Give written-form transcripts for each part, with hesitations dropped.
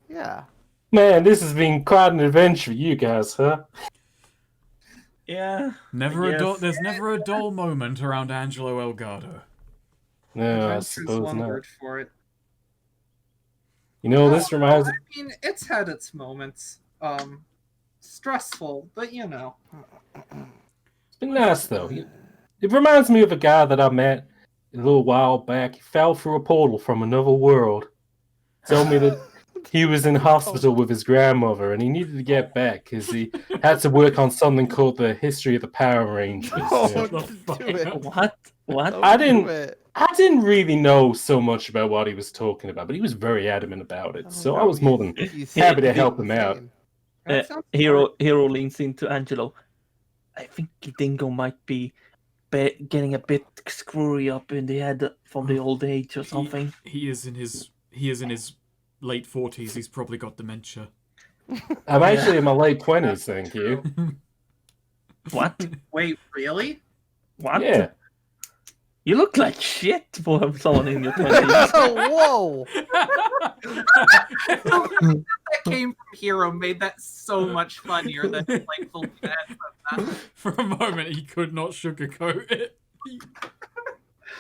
Yeah. Man, this has been quite an adventure for you guys, huh? Yeah. Never I a dull. guess. There's never a dull moment around Angelo Elgato. No, I Adventure's suppose one not. word for it. You know, this reminds. I mean, it's had its moments. Stressful, but you know. It's been nice though. It reminds me of a guy that I met a little while back. He fell through a portal from another world. Told me that he was in hospital with his grandmother and he needed to get back because he had to work on something called the History of the Power Rangers. Oh, Yeah. the do it. What? What? Don't I do didn't- it. I didn't really know so much about what he was talking about, but he was very adamant about it. Oh, So no, I was more than he's happy to insane. help him out. That sounds Hero leans into Angelo. I think Dingo might be getting a bit screwy up in the head from the old age or something. He is in his late 40s. He's probably got dementia. I'm actually in my late 20s, thank you. What? Wait, really? What? Yeah. You look like shit for someone in your 20s. Whoa! That came from Hero made that so much funnier than like fully that. For a moment, he could not sugarcoat it.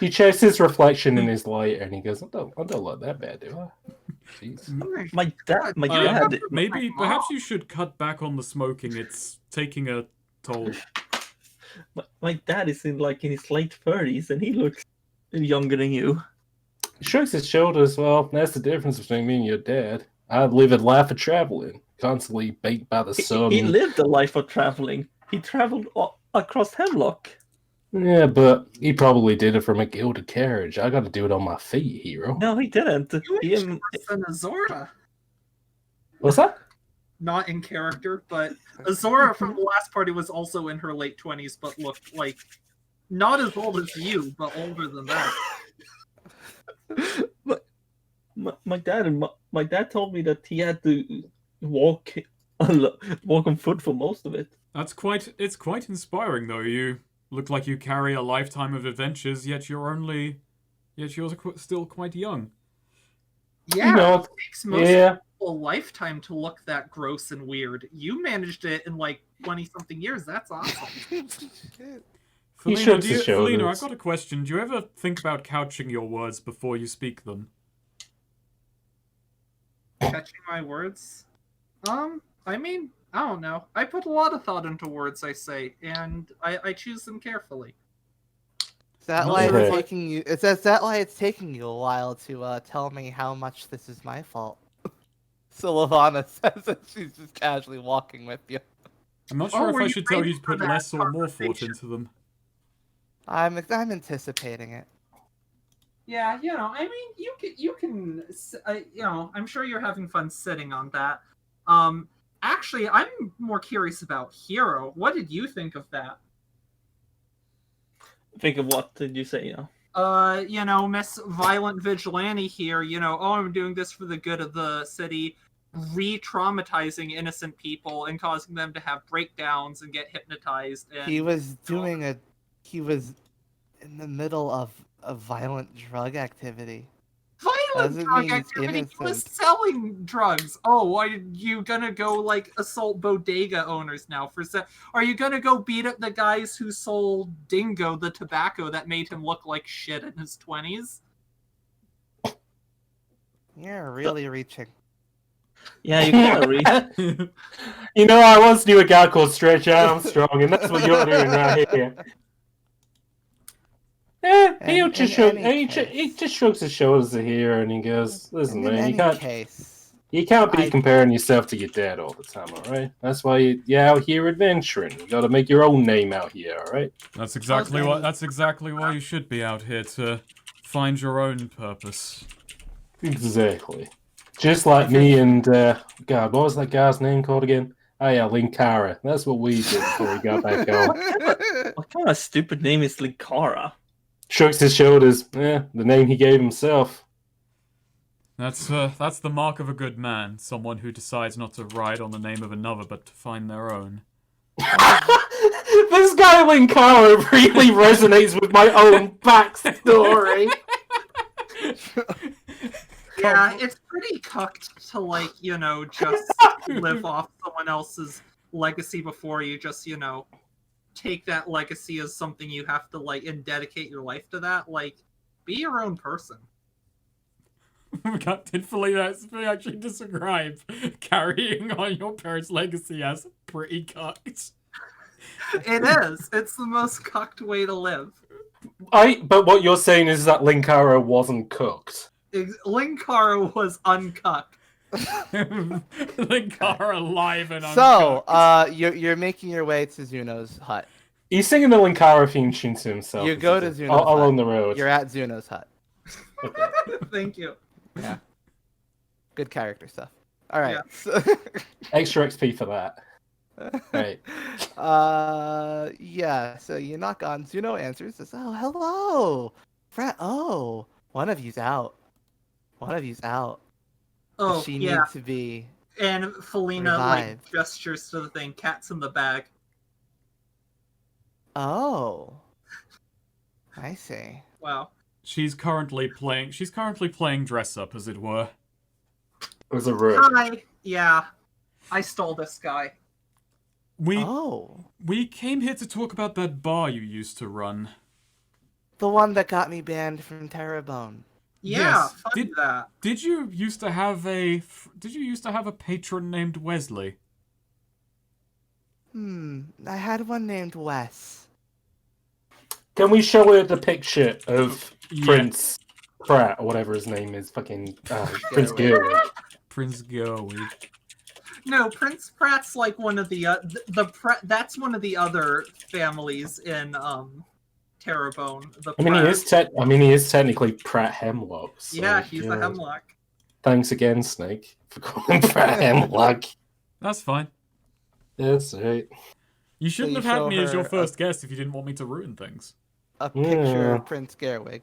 He checks his reflection in his light and he goes, I don't look that bad, do I? Jeez. My dad. Maybe, perhaps you should cut back on the smoking. It's taking a toll. My dad is in his late 30s and he looks younger than you. He shrugs his shoulders. Well, that's the difference between me and your dad. I live a life of traveling, constantly baked by the sun. He lived a life of traveling. He traveled across Hemlock. Yeah, but he probably did it from a gilded carriage. I got to do it on my feet, Hero. No, he didn't. You He, aged worse than Azora. What's that? Not in character, but Azora from the last party was also in her late 20s, but looked like not as old as you, but older than that. my dad told me that he had to walk on foot for most of it. It's quite inspiring, though. You look like you carry a lifetime of adventures, yet you're still quite young. Yeah, You know, it takes most yeah. people a lifetime to look that gross and weird. You managed it in like 20-something years. That's awesome. He shrugs his Felina, shoulders. I've got a question. Do you ever think about couching your words before you speak them? Catching my words? I mean, I don't know. I put a lot of thought into words I say, and I choose them carefully. Is that Not why sure it's if I- taking you? Is that why it's taking you a while to tell me how much this is my fault? So Lavana says that she's just casually walking with you. I'm not Oh, sure were if I you should tell ready you to for put that less or more thought conversation? into them. I'm anticipating it. Yeah, you know, I mean, you can, you know, I'm sure you're having fun sitting on that. Actually, I'm more curious about Hero. What did you think of that? Think of what did you say? You know, Miss Violent Vigilante here, you know, oh, I'm doing this for the good of the city, re-traumatizing innocent people and causing them to have breakdowns and get hypnotized. And He was he was in the middle of a violent drug activity. violent doesn't drug mean he's activity. He was innocent. selling drugs. Oh, are you gonna go like assault bodega owners now for Are you gonna go beat up the guys who sold Dingo the tobacco that made him look like shit in his 20s? You're really reaching. Yeah, you gotta read. You know, I once knew a guy called Stretch Armstrong, and that's what you're doing right here. In any case. He just shrugs his shoulders at here and he goes, "Listen, In man, any you can't case, be I- comparing yourself to your dad all the time, all right? That's why you're out here adventuring. You got to make your own name out here, all right?" That's exactly why you should be out here, to find your own purpose. Exactly. Just like me and God, what was that guy's name called again? Oh yeah, Linkara. That's what we did before we got back home. What kind of stupid name is Linkara? Shrugs his shoulders. Yeah, the name he gave himself. That's the mark of a good man. Someone who decides not to ride on the name of another, but to find their own. This guy Linkara really resonates with my own backstory. Yeah, it's pretty cucked to, like, just live off someone else's legacy before you just, take that legacy as something you have to, like, and dedicate your life to that. Like, be your own person. Did Felina actually describe carrying on your parents' legacy as pretty cucked? It is. It's the most cucked way to live. But what you're saying is that Linkara wasn't cooked. Linkara was uncucked. Linkara alive and So, uncooked. you're making your way to Zuno's hut. He's singing the Linkara theme tune to himself. You go to Zuno's along hut. the road. You're at Zuno's hut. Thank you. Yeah. Good character stuff. All right. Yeah. So- Extra XP for that. Right. Yeah. So you knock on. Zuno answers. Says, "Oh, hello, Oh, one of you's out. One of you's out. Oh, She yeah. needs to be." And Felina, Revived. gestures to the thing. Cat's in the bag. Oh. I see. Wow. She's currently playing dress up, as it were. It was a rook. Hi. Yeah. I stole this guy. Oh. We came here to talk about that bar you used to run. The one that got me banned from Terrebone. Yeah, Yes, fund that. Did you used to have a patron named Wesley? I had one named Wes. Can we show her the picture of Yeah. Prince Pratt or whatever his name is? Fucking Prince Gerwig. Prince Gerwig. No, Prince Pratt's like one of the that's one of the other families in Terrebone. He is technically Pratt Hemlock. So, yeah, he's the Hemlock. Thanks again, Snake, for calling Pratt Hemlock. That's fine. That's right. You shouldn't you have had show me as your her first guest if you didn't want me to ruin things. A picture Yeah. of Prince Gerwig.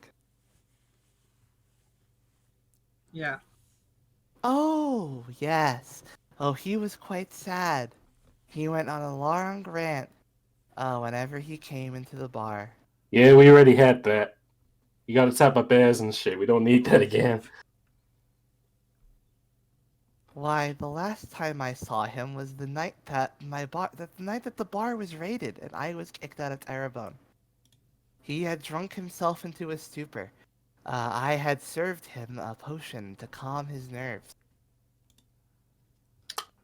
Yeah. Oh, yes. Oh, he was quite sad. He went on a long rant whenever he came into the bar. Yeah, we already had that. You got to tap our bears and shit. We don't need that again. Why, the last time I saw him was the night that the night that the bar was raided and I was kicked out of Terrebone. He had drunk himself into a stupor. I had served him a potion to calm his nerves.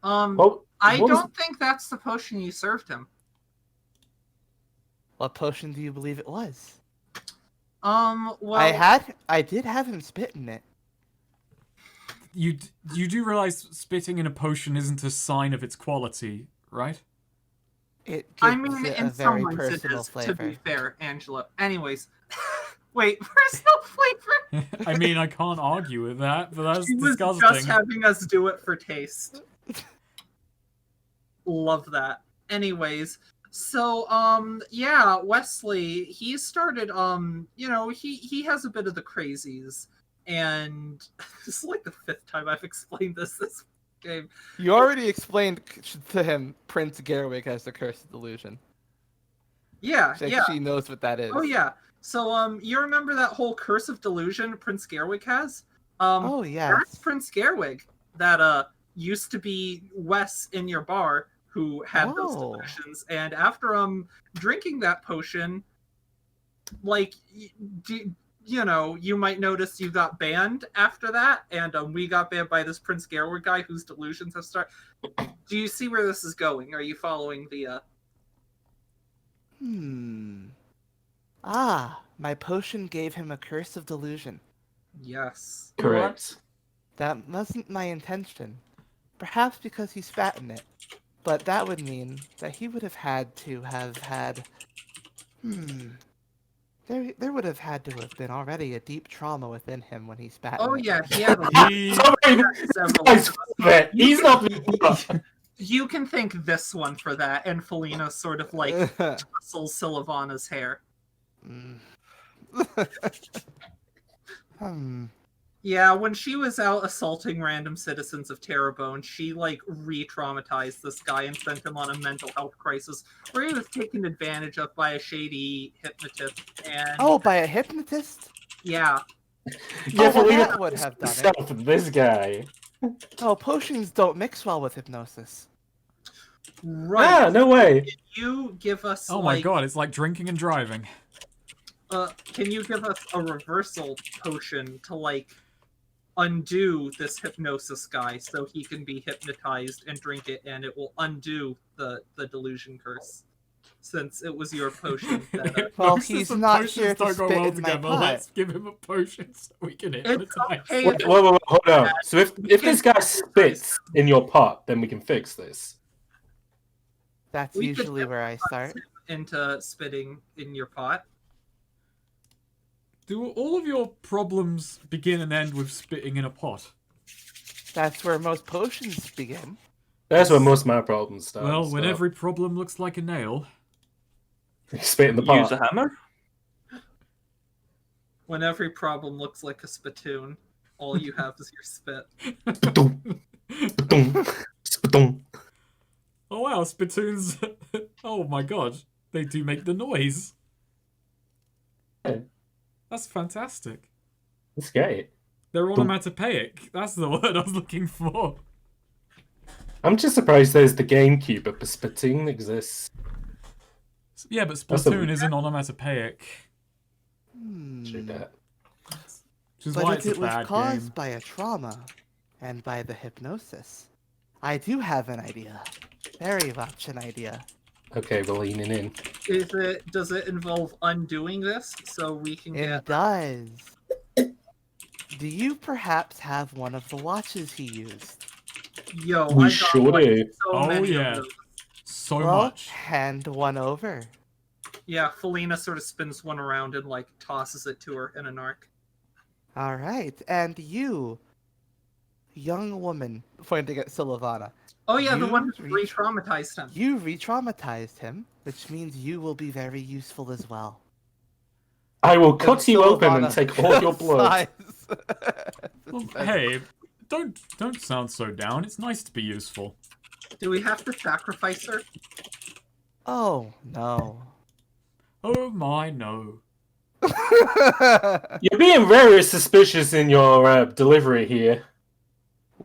Well, I what was- don't think that's the potion you served him. What potion do you believe it was? Well, I did have him spit in it. You do realize spitting in a potion isn't a sign of its quality, right? It gives I mean, it in a some very ways it personal is, flavor. to be fair, Angela. Anyways, wait, personal flavor? I mean, I can't argue with that, but that's She was disgusting. just having us do it for taste. Love that. Anyways, so yeah, Wesley, he started he has a bit of the crazies, and this is like the 5th time I've explained this game. You already explained to him Prince Gerwig has the curse of delusion. Yeah, Like, yeah. she knows what that is. Oh yeah. So you remember that whole curse of delusion Prince Gerwig has? Oh yes. That's Prince Gerwig that used to be Wes in your bar who had those Oh. delusions, and after drinking that potion, like you might notice you got banned after that, and we got banned by this Prince Gerwig guy whose delusions have started. Do you see where this is going? Are you following the My potion gave him a curse of delusion. Yes. Correct. That wasn't my intention. Perhaps because he's fat in it. But that would mean that he would have had to have had... There would have had to have been already a deep trauma within him when he spat Oh in it. yeah, he had He- several. Guys, he's not. You can thank this one for that, and Felina sort of like tussles Sylvana's hair. Yeah, when she was out assaulting random citizens of Terrebone, she like re-traumatized this guy and sent him on a mental health crisis where he was taken advantage of by a shady hypnotist. And Oh, by a hypnotist? yeah, Yeah, well, Felina that would have done it. herself and this guy. Oh, potions don't mix well with hypnosis. Right. Ah, no way. You give us Oh my like god, it's like drinking and driving. can you give us a reversal potion to like undo this hypnosis guy so he can be hypnotized and drink it and it will undo the delusion curse? Since it was your potion that Well, Hypnosis he's and not potions here to don't go spit well in my together. pot. Let's give him a potion so we can it's hypnotize. okay Wait, hold on. So if this guy spits in your pot, then we can fix this. That's We could usually where I start. into spitting in your pot. Do all of your problems begin and end with spitting in a pot? That's where most potions begin. That's where most of my problems start. Well, when so. every problem looks like a nail. Spit in the Use pot. a hammer. When every problem looks like a spittoon, all you have is your spit. Spittoon. Spittoon. Oh wow, spittoons! Oh my god, they do make the noise. Yeah. That's fantastic. That's great. They're onomatopoeic. That's the word I was looking for. I'm just surprised there's the GameCube, but Spittoon exists. Yeah, but That's a- Splatoon isn't onomatopoeic. True that. Which is why But it's if a it was bad caused game. by a trauma and by the hypnosis, I do have an idea. Very much an idea. Okay, we're leaning in. Does it involve undoing this so we can It get does. Do you perhaps have one of the watches he used? yo? We I got sure like do. so Oh, many yeah. of those. So Well, much. hand one over. Yeah, Felina sort of spins one around and like tosses it to her in an arc. All right, and you, young woman, pointing at Silvana, Oh yeah, the You one who reach- re-traumatized him. you re-traumatized him, which means you will be very useful as well. I will And cut you open and Silvana take all your blood. sighs. Well, hey, don't sound so down. It's nice to be useful. Do we have to sacrifice her? Oh no. Oh my no. You're being very suspicious in your delivery here.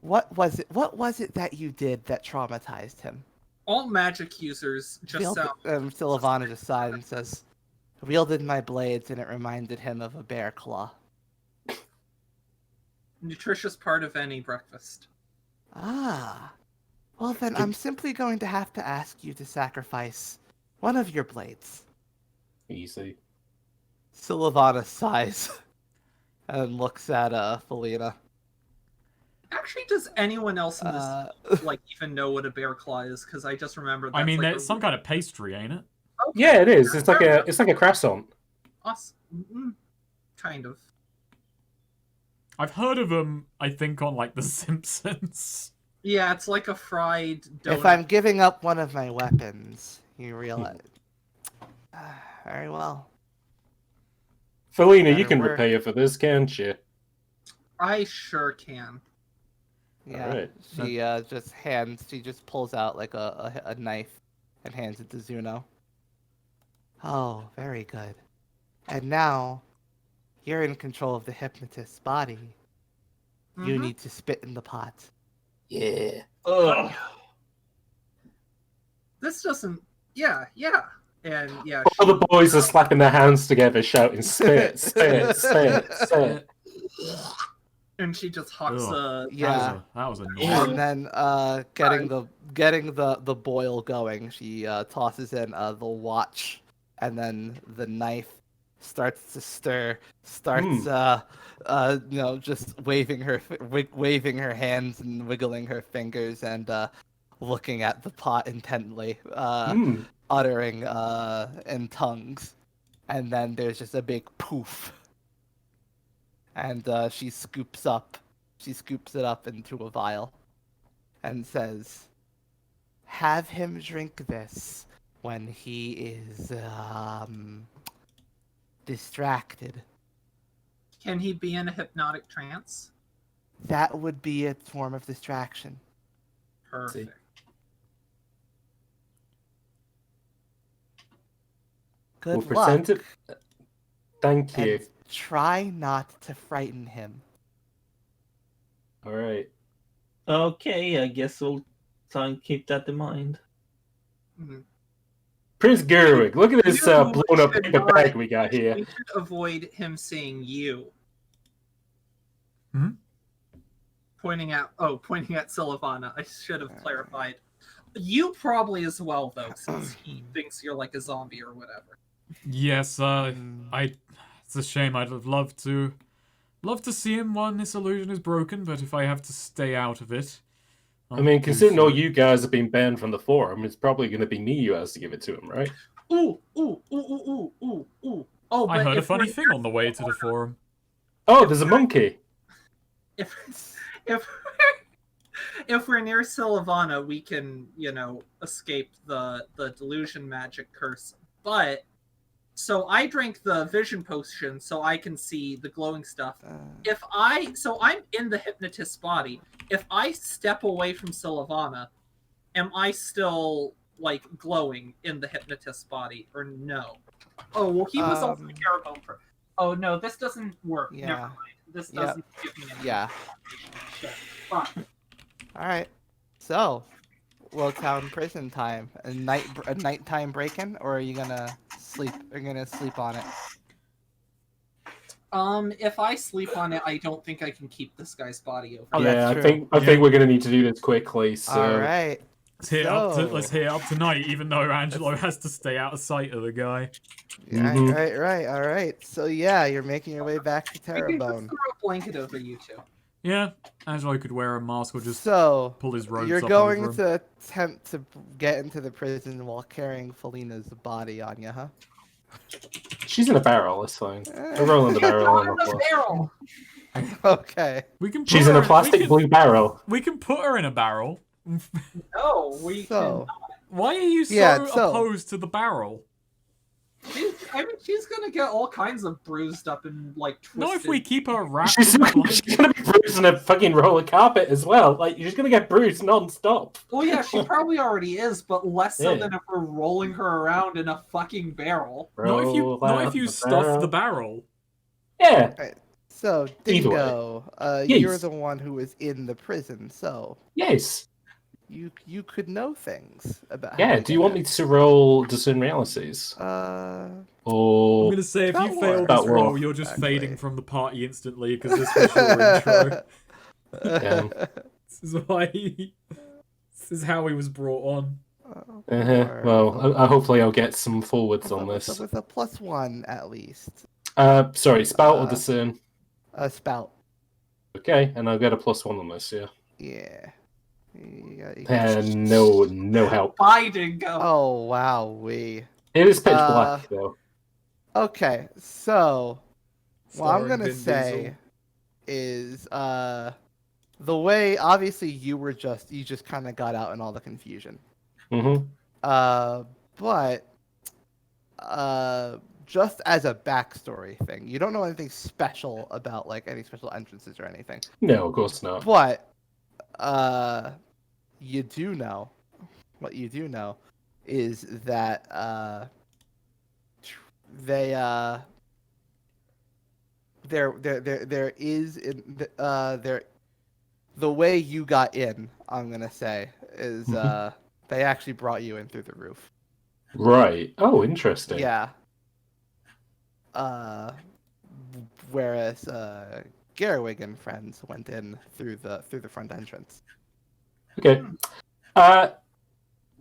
What was it? What was it that you did that traumatized him? All magic users just sound. Silvana just sighed and says, "Wielded my blades, and it reminded him of a bear claw." Nutritious part of any breakfast. Ah. Well then, I'm simply going to have to ask you to sacrifice one of your blades. Easy. Silvana sighs and looks at Felina. Actually, does anyone else in this like even know what a bear claw is? Because I just remember. I mean, like it's some kind of pastry, ain't it? Okay. Yeah, it is. It's like a croissant. Us, kind of. I've heard of them, I think, on like The Simpsons. Yeah, it's like a fried donut. If I'm giving up one of my weapons, you realize. Very well. Felina, you Better can work. repay her for this, can't you? I sure can. Yeah. Alright. She just pulls out like a knife and hands it to Zuno. Oh, very good. And now, you're in control of the hypnotist's body. You Mhm. need to spit in the pot. Yeah. Ugh. This doesn't. Yeah, and yeah. All the boys are slapping their hands together, shouting, "Spit, spit, spit, spit." And she just hucks Ugh. Yeah. That was a And noise. then, getting the boil going, she tosses in the watch, and then the knife starts to stir. Starts, just waving waving her hands and wiggling her fingers and looking at the pot intently, uttering in tongues, and then there's just a big poof. And she scoops it up into a vial and says, "Have him drink this when he is distracted." Can he be in a hypnotic trance? That would be a form of distraction. Perfect. Good We'll luck. present it. Thank you. And try not to frighten him. All right. Okay, I guess we'll try and keep that in mind. Prince Gerwig, look at this You blown up should paper not- bag we got here. We should avoid him saying you. Hmm? Pointing at Sylvana. I should have clarified. You probably as well, though, since he thinks you're like a zombie or whatever. Yes, it's a shame. I'd have loved to see him when this illusion is broken, but if I have to stay out of it, I mean, do considering so. all you guys have been banned from the forum, it's probably going to be me who has to give it to him, right? Ooh, ooh, ooh, ooh, ooh, ooh, ooh. Oh, I but heard a if funny we're- thing on the way to the forum. Oh, there's a monkey. If if we're near Sylvana, we can, escape the delusion magic curse. But so I drank the vision potion so I can see the glowing stuff. So I'm in the hypnotist's body. If I step away from Sylvana, am I still like glowing in the hypnotist's body or no? Oh well, he was also a Carabone. Oh no, this doesn't work. Yeah. Never mind. This doesn't give me any. Yeah. Shit. Fuck. All right. So, Lowtown prison time. A nighttime break-in, or are you gonna sleep? Are you gonna sleep on it? If I sleep on it, I don't think I can keep this guy's body over. Oh, yeah, that's I true. think we're going to need to do this quickly. So All right. Let's hit it up tonight, even though Angelo has to stay out of sight of the guy. Right. All right. So yeah, you're making your way back to We can just Terrebone. throw a blanket over you two. Yeah, Angelo could wear a mask or just So pull his robes you're up going over him. to attempt to get into the prison while carrying Felina's body on you, huh? she's in a barrel. It's fine. We're rolling the barrel on the floor. Barrel. Okay. We can. Put She's her in a plastic blue barrel. We can put her in a barrel. No, we So Why are you so Yeah, so- opposed to the barrel? can. She's gonna get all kinds of bruised up and like twisted. Not if we keep her wrapped She's in the going to be bruised on a fucking roller carpet as well. Like, you're just going to get bruised non-stop. Well, yeah, she probably already is, but less so Yeah. than if we're rolling her around in a fucking barrel. Not if Roll out you the stuff barrel. the barrel. Yeah. So Either way. Dingo, Yes. you're the one who was in the prison, so Yes. you could know things about. Yeah. Do you want me to roll discern realities? I'm Or gonna say if That you fail works. this That roll, works, you're just actually. fading from the party instantly because this was your intro. Damn. This is why. This is how he was brought on. well, hopefully I'll get some forwards on with this. a +1 at least. Sorry, spout or discern. A spout. Okay, and I'll get a +1 on this. Yeah. Yeah. You got- And no help. Bye, Dingo. Oh wow, we. It is pitch black though. Okay, so what I'm Starring gonna Vin say is the way obviously you just kind of got out in all the confusion. Mm-hmm. But just as a backstory thing, you don't know anything special about like any special entrances or anything. No, of course not. But you do know what you do know is that there is the way you got in, I'm gonna say, is they actually brought you in through the roof. Right. Oh, interesting. Yeah. Whereas Garwig and friends went in through the front entrance. Okay.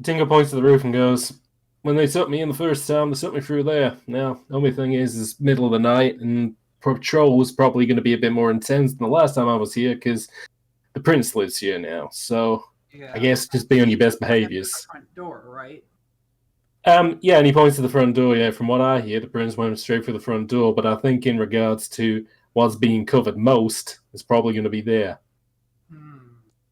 Dingo points to the roof and goes, "When they took me in the first time, they took me through there. Now, the only thing is middle of the night, and patrol was probably going to be a bit more intense than the last time I was here, because the prince lives here now. So, Yeah. I guess just be on your best The behaviors." front door, right? Yeah, and he points to the front door. Yeah, from what I hear, the prince went straight for the front door, but I think in regards to what's being covered most, it's probably going to be there.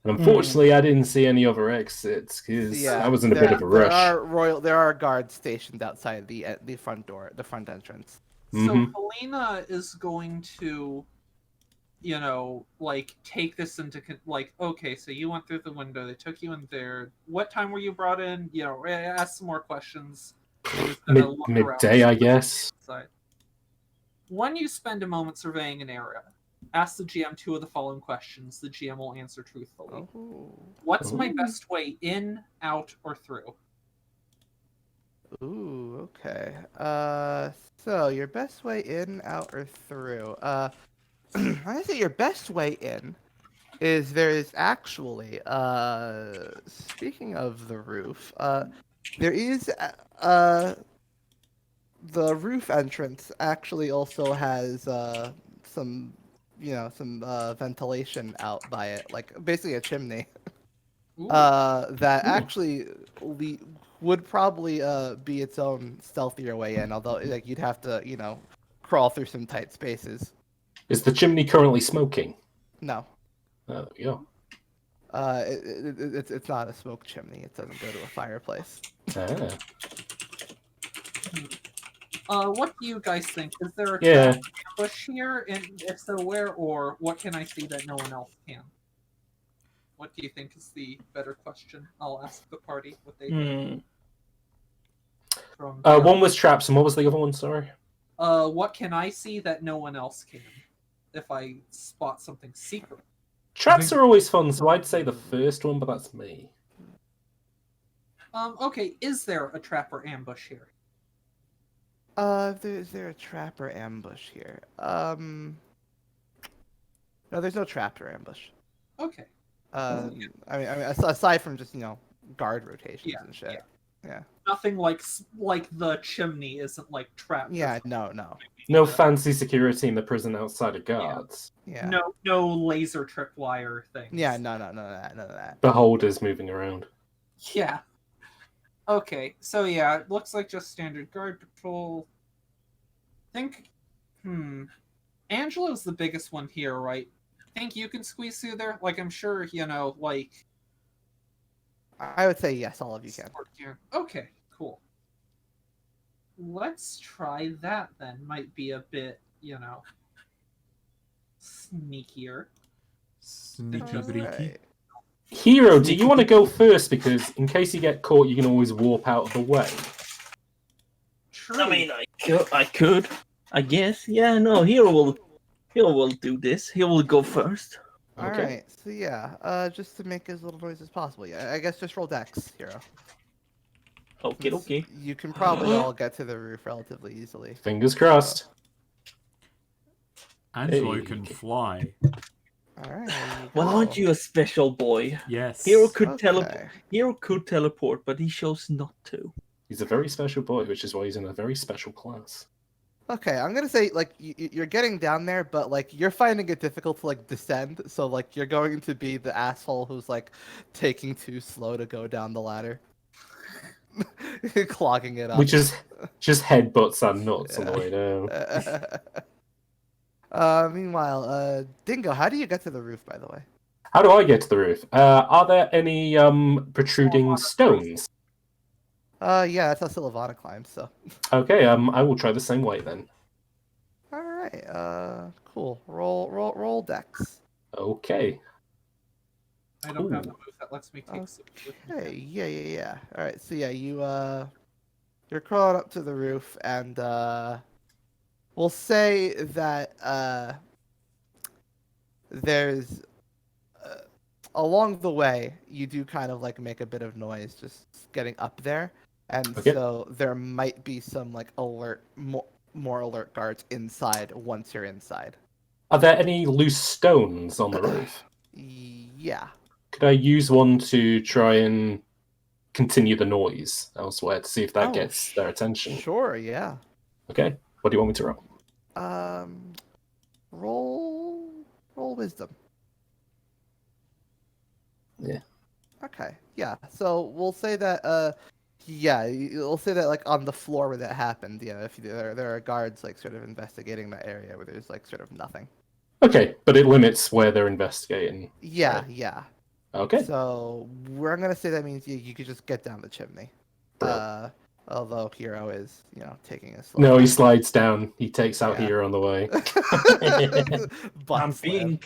And unfortunately, I didn't see any other exits because I was in a bit of a rush. There are guards stationed outside the front door, the front entrance. So Felina is going to, take this into okay, so you went through the window, they took you in there. What time were you brought in? Ask some more questions. And just gonna look around. Midday, I guess. Outside. When you spend a moment surveying an area, ask the GM 2 of the following questions. The GM will answer truthfully. Oh. What's my Ooh. best way in, out, or through? Ooh, okay. So your best way in, out, or through? I say your best way in is there is actually, speaking of the roof, there is, the roof entrance actually also has, some, some, ventilation out by it, like basically a chimney. Ooh. That Ooh. actually would probably be its own stealthier way in, although like you'd have to, crawl through some tight spaces. Is the chimney currently smoking? No. There we go. It's not a smoke chimney. It doesn't go to a fireplace. Ah. What do you guys think? Is there a Yeah. trap ambush here? And if so, where? Or what can I see that no one else can? What do you think is the better question? I'll ask the party what they think. From One was traps, and what was the other one? Sorry. what can I see that no one else can? If I spot something secret. Traps are always fun, so I'd say the first one, but that's me. Okay, is there a trap or ambush here? Is there a trap or ambush here? No, there's no trap or ambush. Okay. I mean, aside from just guard rotations and shit. Yeah. Nothing like the chimney isn't like trapped. Yeah. No. No fancy security in the prison outside of guards. Yeah. No laser tripwire things. Yeah. No. None of that. Beholders moving around. Yeah. Okay, so yeah, it looks like just standard guard patrol. Angelo's the biggest one here, right? Think you can squeeze through there? Like, I'm sure, like... I would say yes, all of you can. Okay, cool. Let's try that then. Might be a bit, sneakier. Sneaky All breaky. right. Hero, do you want to go first? Because in case you get caught, you can always warp out of the way. True. I mean, I could, I guess. Yeah, no, Hero will do this. He will go first. All Okay. right. So yeah, just to make as little noise as possible. Yeah, I guess just roll dex, Hero. Okay, Since okay. You can probably all get to the roof relatively easily. Fingers crossed. Angelo Hey. can fly. All right. there you Well, go. aren't you a special boy? Yes. Hero could Okay. Hero could teleport, but he chose not to. He's a very special boy, which is why he's in a very special class. Okay, I'm gonna say like you're getting down there, but like you're finding it difficult to like descend. So like you're going to be the asshole who's like taking too slow to go down the ladder, clogging it up. Which is just headbutts and nuts on the way down. Meanwhile, Dingo, how do you get to the roof, by the way? How do I get to the roof? Are there any protruding stones? Yeah, that's how Sylvana climbs. So. Okay, I will try the same way then. All right. Cool. Roll dex. Okay. I don't have Ooh. a move that lets me take some with me. Hey, yeah. All right. So yeah, you're crawling up to the roof, and we'll say that there's along the way you do kind of like make a bit of noise just getting up there, and Okay. so there might be some like more alert guards inside once you're inside. Are there any loose stones on the roof? Yeah. Could I use one to try and continue the noise elsewhere to see if that Oh, gets their attention? Sure. Yeah. Okay. What do you want me to roll? Roll wisdom. Yeah. Okay. Yeah. So we'll say that we'll say that like on the floor where that happened, if there are guards like sort of investigating that area where there's like sort of nothing. Okay, but it limits where they're investigating. Yeah, Right. yeah. Okay. So we're gonna say that means you could just get down the chimney. Bro. Although Hero is, taking a slow. No, he slides down. He takes out Yeah. here on the way. Butt I'm slam.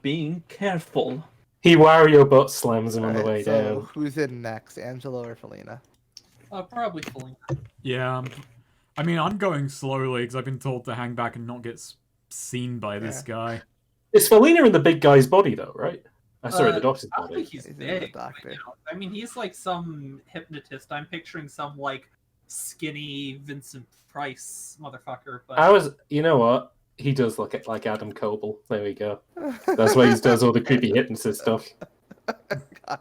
being careful. He Wario butt slams him on the Alright, way so down. who's in next, Angelo or Felina? Probably Felina. Yeah, I mean, I'm going slowly because I've been told to hang back and not get seen by this guy. Is Felina in the big guy's body though, right? Sorry, the doctor's I don't think body. he's He's in big. the doctor. Right now. I mean, he's like some hypnotist. I'm picturing some like skinny Vincent Price motherfucker. But I was, you know what? He does look like Adam Coble. There we go. That's why he does all the creepy hypnotist stuff.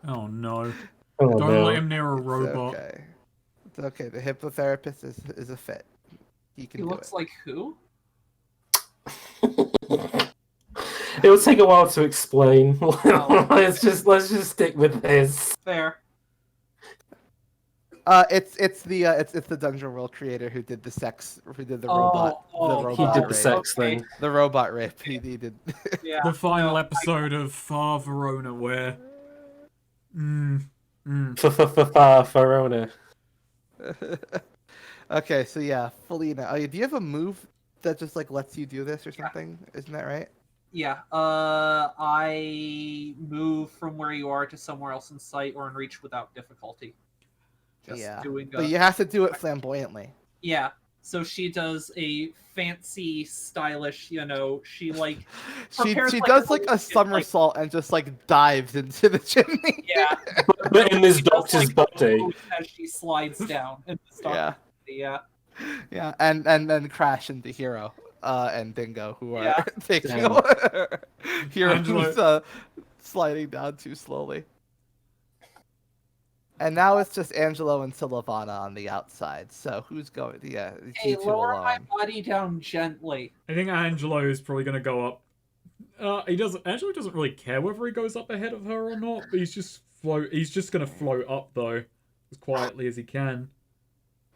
Oh no! Oh Don't no. let him near a It's robot. okay. It's okay. The hypnotherapist is a fit. He can he do looks it. like who? It will take a while to explain. let's just stick with this. Fair. It's the Dungeon World creator who did the robot He did the rape. sex thing. The robot rape. He did. Yeah. The final no, episode of Far Verona, where. Verona. Okay, so yeah, Felina. Oh, do you have a move that just like lets you do this or something? Isn't that right? Yeah. I move from where you are to somewhere else in sight or in reach without difficulty. Just Yeah. doing. But you have to do it flamboyantly. Yeah. So she does a fancy, stylish. She like. She prepares, does a like a like- somersault and just like dives into the chimney. Yeah. But in this She does, doctor's like, a body. pose as she slides down. In this Yeah. doctor's body, yeah. Yeah, and then crash into Hero and Dingo, who are Yeah. taking Damn. over. Hero's Angelo- sliding down too slowly. And now it's just Angelo and Silvana on the outside. So who's going? Yeah, it's Hey, you two lower my alone. body down gently. I think Angelo is probably going to go up. Angelo doesn't really care whether he goes up ahead of her or not, but he's just going to float up though, as quietly as he can.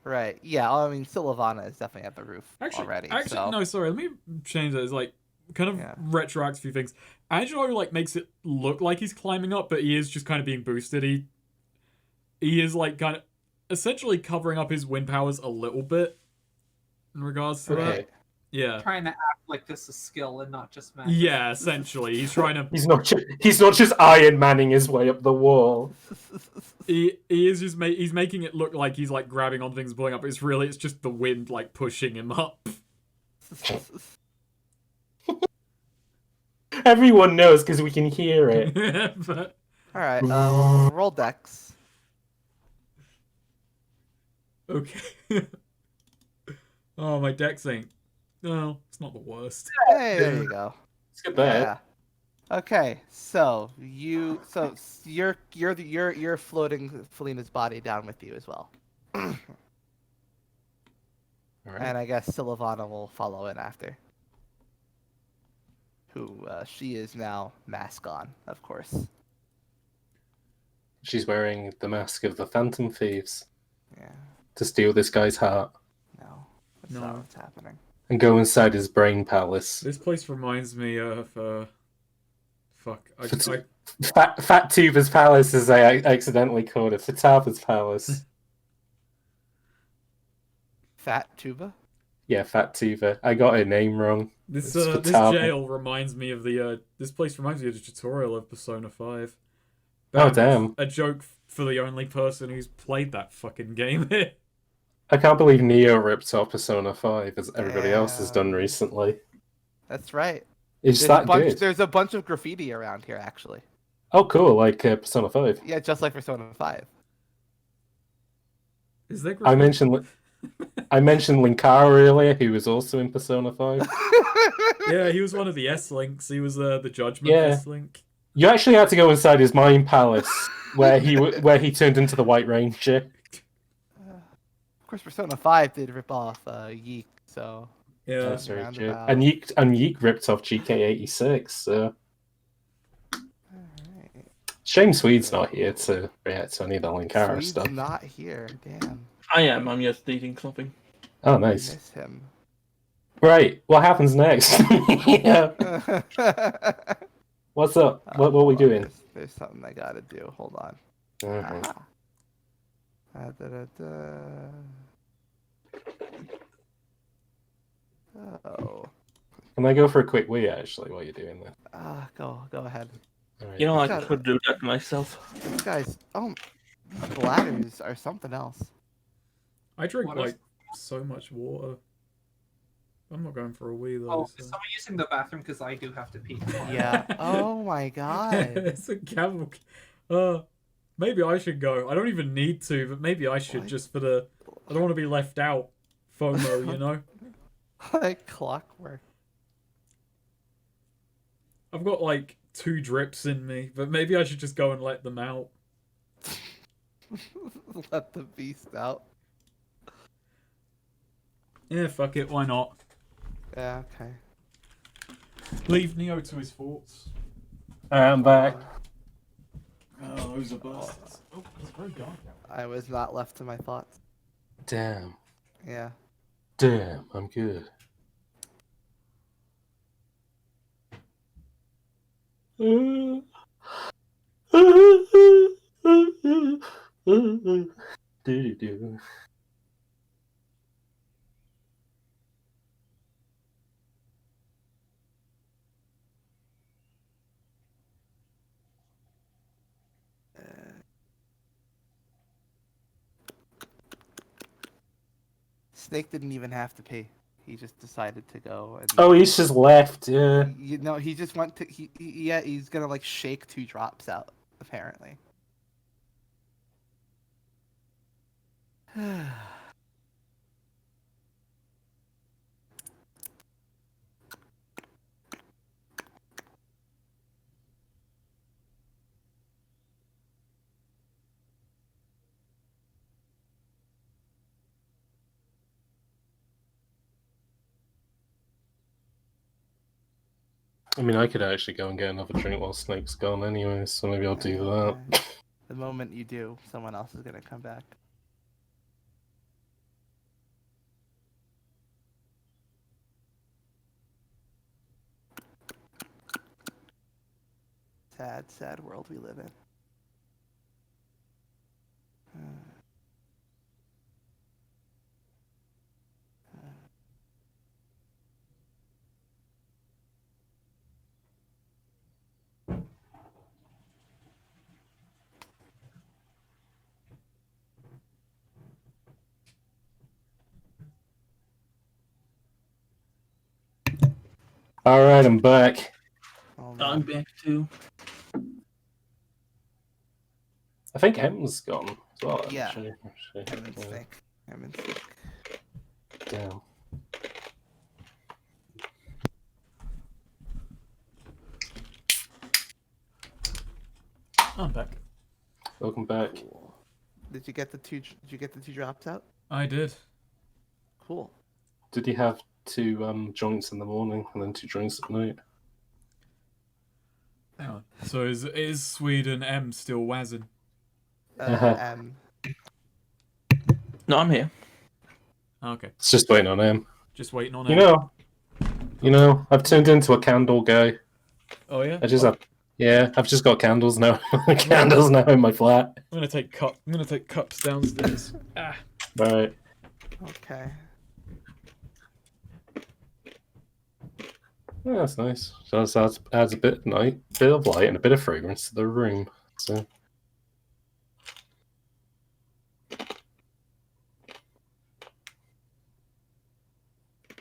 Right. Yeah. I mean, Silvana is definitely at the roof already. So. No, sorry. Let me change that. It's like kind of Yeah. retroacts a few things. Angelo like makes it look like he's climbing up, but he is just kind of being boosted. He is like kind of essentially covering up his wind powers a little bit in regards to Okay. that. Yeah. Trying to act like this is skill and not just magic. Yeah, essentially. He's trying to He's not just Iron Manning his way up the wall. he is just he's making it look like he's like grabbing on things and pulling up, but it's just the wind like pushing him up. Everyone knows because we can hear it. But All right. Roll Dex. okay. Oh, my dex ain't. No, it's not the worst. Hey, there you go. Let's get that. Yeah. Okay, so you're floating Felina's body down with you as well, All right. and I guess Silvana will follow in after. Who she is now mask on, of course. She's wearing the mask of the Phantom Thieves Yeah. to steal this guy's heart No, that's No. not what's happening. and go inside his brain palace. This place reminds me of fuck. Fat Tuba's palace, as I accidentally called it, Fatava's palace. Fat Tuba. Yeah, Fat Tuba. I got her name wrong. This It's this Fatava. jail reminds me of the this place reminds me of the tutorial of Persona 5. Oh, That's damn. A joke for the only person who's played that fucking game here. I can't believe Neo ripped off Persona 5 as everybody else has done Damn. recently. That's right. It's that good. There's a bunch of graffiti around here, actually. Oh, cool, like Persona 5. Yeah, just like Persona 5. Is there I mentioned Linkara earlier, who was also in Persona 5. Yeah, he was one of the S-Links. He was the Judgment Yeah. S-Link. You actually had to go inside his mind palace, where he turned into the White Ranger. Of course, Persona 5 did rip off Yeek, so Yeah. That's very true. roundabout. And Yeek ripped off GK86. So Alright. shame Swede's not here to react to any of the Linkara Swede's stuff. not here. Damn, I am. I'm just eating something. Oh, I nice. miss him. Right, what happens next? Yeah. What's up? What are we doing? There's something I gotta do. Hold on. Alright. Ah. Oh. Can I go for a quick wee, actually, while you're doing that? Go ahead. Alright. You know, I Got it. could do that myself. These guys, these bladders are something else. I drink What like so much water. I'm not going for a wee though. Oh, So. is someone using the bathroom? Because I do have to pee. Yeah. Oh my god. It's a camel. Maybe I should go. I don't even need to, but maybe I should What? just for the. I don't want to be left out. FOMO, you know. Like clockwork. I've got like 2 drips in me, but maybe I should just go and let them out. Let the beast out. Yeah, fuck it. Why not? Yeah, okay. Leave Neo to his thoughts. Alright, I'm back. Oh, those are bastards. Oh, it's very dark out. I was not left to my thoughts. Damn. Yeah. Damn, I'm good. Do-do-do. Snake didn't even have to pee. He just decided to go. And, Oh, he's just left, yeah. you know, he just went to. Yeah, he's gonna like shake 2 drops out. Apparently. I mean, I could actually go and get another drink while Snake's gone anyway, so maybe I'll do that. Okay. The moment you do, someone else is gonna come back. Sad, sad world we live in. Alright, I'm back. Oh, I'm man. back too. I think M's gone as well, Yeah. actually. I'm in Snake. I'm in Snake. Damn. I'm back. Welcome back. Cool. Did you get the 2? Did you get the 2 drops out? I did. Cool. Did you have 2 joints in the morning and then 2 drinks at night? Hang on. So is Sweden M still wazzing? M. No, I'm here. Okay. It's just waiting on him. Just waiting on You M. know, I've turned into a candle guy. Oh yeah. I just have, yeah, I've just got candles now. Candles now in my flat. I'm gonna take cups downstairs. Ah. Right. Okay. Yeah, that's nice. So that adds a bit of bit of light and a bit of fragrance to the room. So.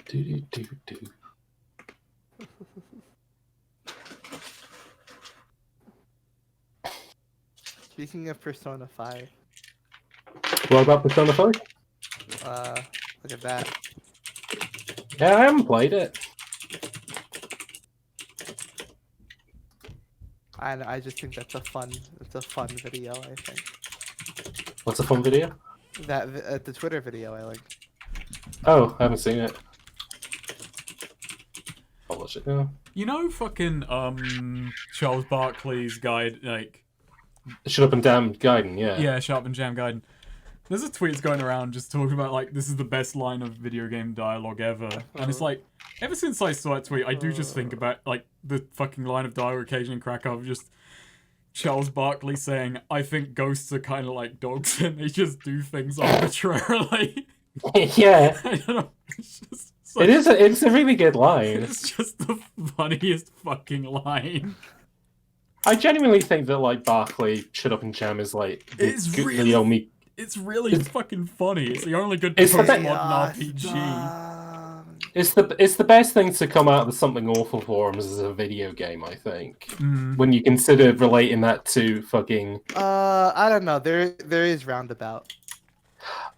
Do. Speaking of Persona 5, What about Persona 5? look at that. Yeah, I haven't played it. I just think that's a fun. It's a fun video. I think What's a fun video? that the Twitter video I like. Oh, I haven't seen it. I'll watch it now. You know, fucking Charles Barkley's guide, like Shut Up and Damn Gaiden, yeah. yeah, Sharp and Jam Guide. There's a tweet going around just talking about like this is the best line of video game dialogue ever, and it's like ever since I saw that tweet, I do just think about like the fucking line of dialogue occasionally crack up of just Charles Barkley saying, "I think ghosts are kind of like dogs and they just do things arbitrarily." Yeah. I don't know. It's just It's a really good line. It's just the funniest fucking line. I genuinely think that like Barkley Shut Up and Jam is like It's the really- only It's really fucking funny. It's the only good It's the postmodern Yeah, RPG. stop. It's the best thing to come out of the Something Awful forums as a video game, I think. Mm. When you consider relating that to fucking... I don't know. There is Roundabout.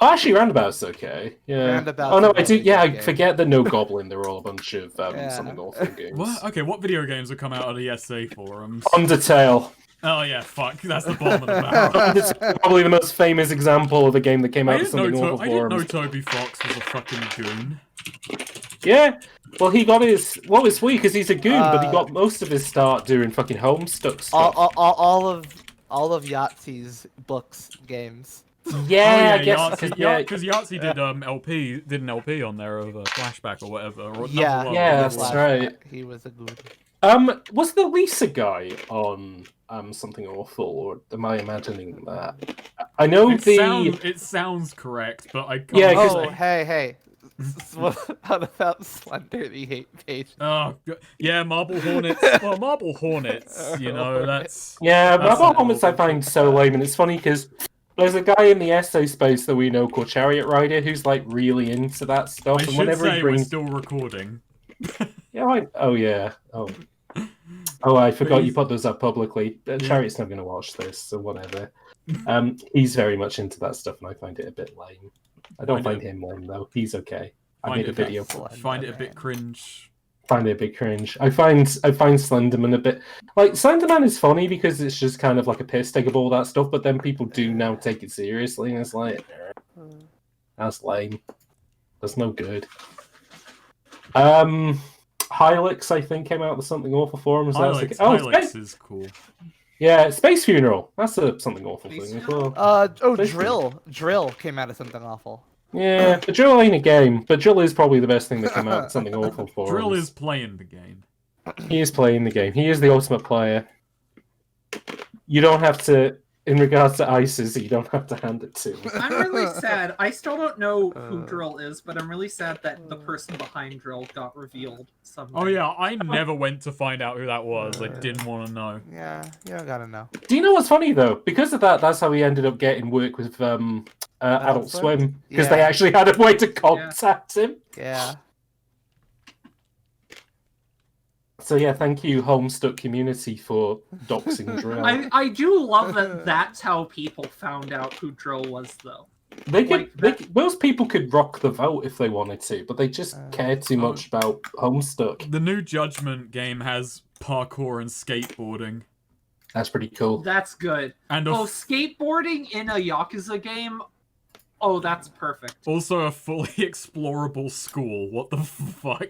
Oh, actually, Roundabout's okay. Yeah. Roundabout's Oh no, a I do. really Yeah, good I game. forget that No Goblin. They're all a bunch of Yeah. Something Awful games. What? Okay, what video games have come out of the SA forums? Undertale. Oh yeah, fuck. That's the bottom of the barrel. Undertale, probably the most famous example of a game that came out of Something Awful I didn't know forums. Toby Fox was a fucking goon. Yeah. Well, he got his... Well, it's weird because he's a goon, but he Uh, got most of his start doing fucking Homestuck stuff. all of Yahtzee's books games. Yeah, I guess... Yahtzee, yeah, because Yahtzee did an LP on there of a flashback or whatever. Or Yeah, number one, yeah, whatever. that's right. He was a good. Was the Lisa guy on Something Awful, or am I imagining that? I know It sounds correct, but I can't. Yeah, 'cause Oh, say. hey. What about Slender the Hate Page? Oh, yeah, Marble Hornets. Well, Marble Hornets, you know, that's... Yeah, That's Marble not Helmets I awful. find so lame, and it's funny because there's a guy in the essay space that we know called Chariot Rider who's like really into that stuff, I and should whenever say he we're brings... still recording. Yeah, oh yeah, oh I forgot you he's- put those up publicly. Chariot's not going to watch this, so whatever. He's very much into that stuff, and I find it a bit lame. I don't find him lame though. He's okay. I Find made a it a bit- video. Find it a bit cringe. Find it a bit cringe. I find Slenderman a bit like Slenderman is funny because it's just kind of like a piss take of all that stuff, but then people do now take it seriously, and it's like that's lame. That's no good. Hylix, I think, came out with Something Awful forums. Hylix is cool. Yeah, Space Funeral. That's a Something Awful Space thing as Funeral? well. Drill. Drill came out of something awful. Yeah, but Drill ain't a game, but Drill is probably the best thing that came out of Something Awful forums. Drill is playing the game. He is playing the game. He is the ultimate player. You don't have to, in regards to ISIS, you don't have to hand it to him. I'm really sad. I still don't know who Drill is, but I'm really sad that the person behind Drill got revealed someday. Oh yeah, I never went to find out who that was. I didn't want to know. Yeah, you don't gotta know. Do you know what's funny though? Because of that, that's how he ended up getting work with Adult Swim? Swim, because they Yeah. actually had a way to contact him. Yeah. So yeah, thank you, Homestuck community, for doxing Drill. I do love that that's how people found out who Drill was, though. They could, like most people could rock the vote if they wanted to, but they just care too much about Homestuck. The new Judgment game has parkour and skateboarding. That's pretty cool. That's good. And Oh, skateboarding in a Yakuza game? Oh, that's perfect. also a fully explorable school. What the fuck?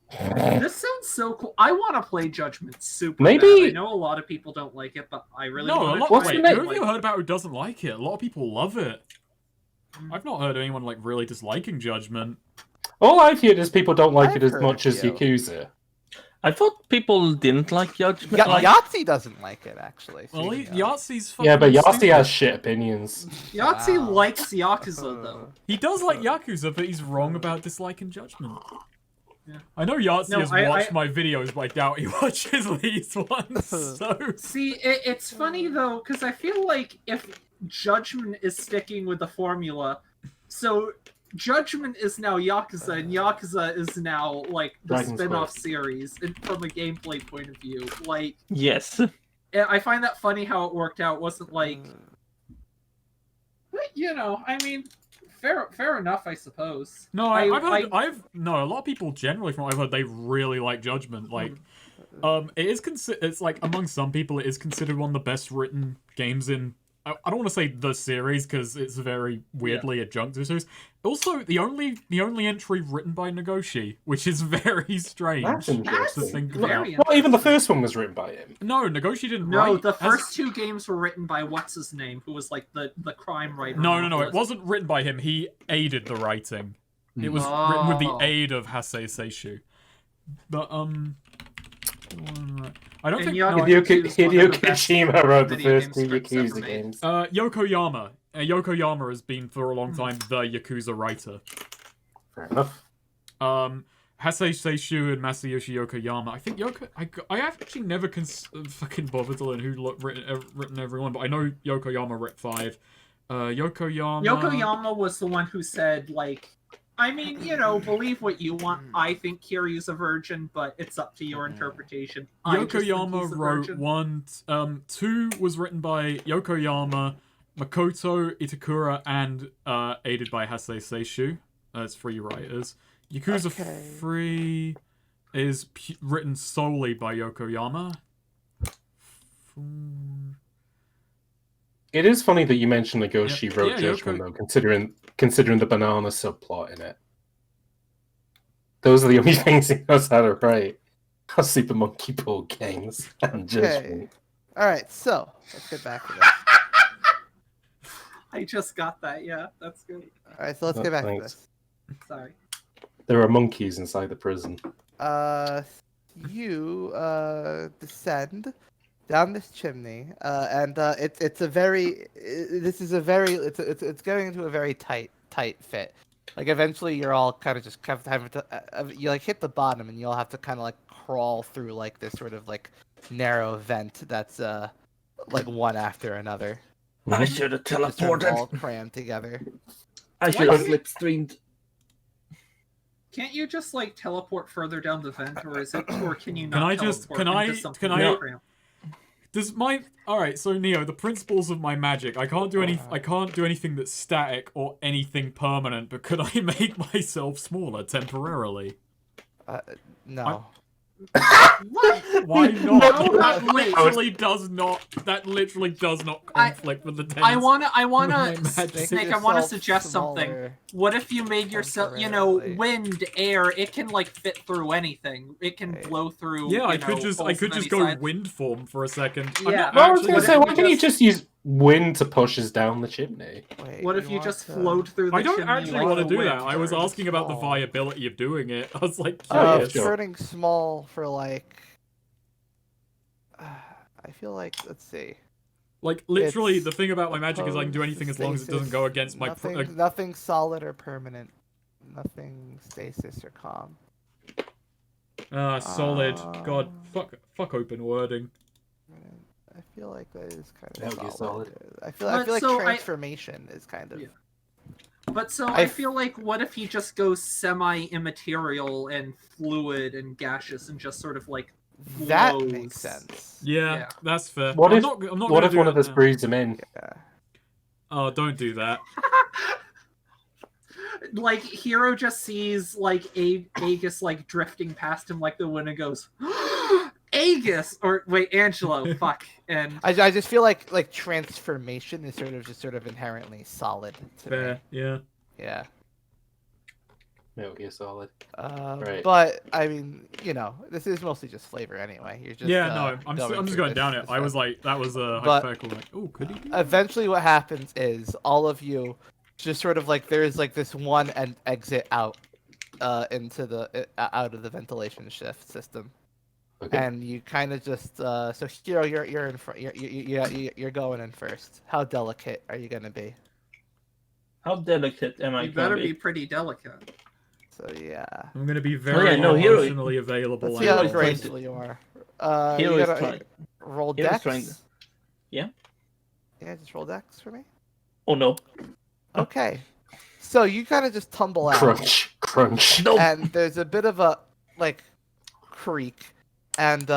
This sounds so cool. I want to play Judgment super Maybe- bad. I know a lot of people don't like it, but I really No, a want lot. to What's Wait, the who name? have you heard about who doesn't like it? A lot of people love it. I've not heard anyone like really disliking Judgment. All I've heard is people don't like I've it as heard much a as few. Yakuza. I thought people didn't like Judgment. like, Yahtzee doesn't like it actually. Well, speaking of. Yahtzee's fucking Yeah, but Yahtzee stupid. has shit opinions. Yahtzee Wow. likes Yakuza, though. He does like Yakuza, but he's wrong about disliking Judgment. Yeah. I know Yahtzee No, has I- watched my videos, but I doubt he watches these ones. So See, it's funny, though, because I feel like if Judgment is sticking with the formula, so Judgment is now Yakuza, and Yakuza is now, like, the Dragon's spin-off Quest. series, and from a gameplay point of view. Like, Yes. I find that funny how it worked out. It wasn't like, you know, I mean, fair enough, I suppose. no, a lot of people generally from what I've heard they really like Judgment. Like, it is it's like among some people it is considered one of the best written games in. I don't want to say the series because it's very weirdly adjunct to the series. Also, the only entry written by Nagoshi, which is very strange That's to interesting. think Very about. Well, even the first one was written by him. No, Nagoshi didn't No, write. the first two games were written by what's his name, who was like the crime writer. No, it wasn't written by him. He aided the writing. It was written with the Oh. aid of Hasei Seishu. But I don't And think Yakuza no, Hideo, 2 is one of the Hideo best Kojima wrote the video first game two scripts ever Yakuza made. games. Yokoyama. Yokoyama has been for a long time the Yakuza writer. Fair enough. Hasei Seishu and Masayoshi Yokoyama. I think I actually never fucking bothered to learn who written everyone, but I know Yokoyama wrote 5. Yokoyama. Yokoyama was the one who said, like, I mean, believe what you want. I think Kiryu's a virgin, but it's up to your interpretation. I just think Yokoyama he's a wrote virgin. 1. 2 was written by Yokoyama, Makoto Itakura, and aided by Hasei Seishu. It's 3 writers. Yakuza Okay. 3 is written solely by Yokoyama. It is funny that you mentioned Nagoshi Yeah, wrote yeah, Judgment, though, considering the banana subplot in it. Those are the only things he knows how to write. Super Monkey Ball Games and Judgment. Alright, so, let's get back to this. I just got that. Yeah, that's good. Alright, so let's get back to Thanks. this. Sorry. There are monkeys inside the prison. You descend down this chimney, and it's going into a very tight fit. Like eventually, you're all kind of just having to you like hit the bottom, and you'll have to kind of like crawl through like this sort of like narrow vent that's like one after another, I should have just sort of all teleported. crammed together. I should have What? slipstreamed. Can't you just like teleport further down the vent, or can you Can not I just- teleport can I- into something can I- more cramped? Does my Alright, so Neo, the principles of my magic. I can't do anything that's static or anything permanent, but could I make myself smaller temporarily? No. What? Why not? No, That literally does not I- conflict with the tense. I wanna, My magic. Snake. I wanna yourself suggest something. smaller. What if you made yourself, Temporarily. wind, air? It can like fit through anything. It can Okay. blow through. Yeah, I you know, could just holes in any go side. wind form for a second. I'm Yeah. not Well, I was actually- going to what say, if why we can't you just- just use wind to push us down the chimney? Wait, What if you want just to- float through the I don't chimney actually like want to the do wind? that. I was Turn asking about the small. viability of doing it. I was like, Oh, curious. sure. Turning small for like. I feel like, let's see. Like literally, It's the thing about my magic is I can do opposed anything to as long as it doesn't stasis. go against my. Nothing solid or permanent. Nothing stasis or calm. Solid. God, fuck open wording. I feel like that is kind of Metal Gear solid. Solid. I But feel like so I- transformation is kind of. Yeah. But so I I feel like, what if he just goes semi-immaterial and fluid and gaseous and just sort of like That flows? makes sense. Yeah, Yeah. that's fair. What I'm if- not What gonna if do one of that us now. breathes him in? Yeah. Oh, don't do that. Like Hero just sees like Aegis like drifting past him like the wind and goes, Aegis, or wait, Angelo, fuck, and I just feel like transformation is sort of inherently solid to Fair. me. Yeah. Yeah. Metal Gear Solid. Right. But I mean, this is mostly just flavor anyway. You're just Yeah. No, I'm going just through going this- down it. this I was route. like, that was a But- hypothetical. Like, oh, could he? Do that? Eventually, what happens is all of you just sort of like there's like this one exit out into the out of the ventilation shift system. Okay. And you kind of just so Hero, you're in front. You're going in first. How delicate are you gonna be? How delicate am I you gonna better be pretty delicate. So yeah. I'm gonna be very no, Hero- emotionally available. Let's I see how Hero is think. trying to- graceful you are. Hero You is gotta trying. roll Hero is dex. trying to- Yeah? Yeah, just roll dex for me. Oh no. Okay. So you kind of just tumble out, Crunch, crunch. No. and there's a bit of a like creak, and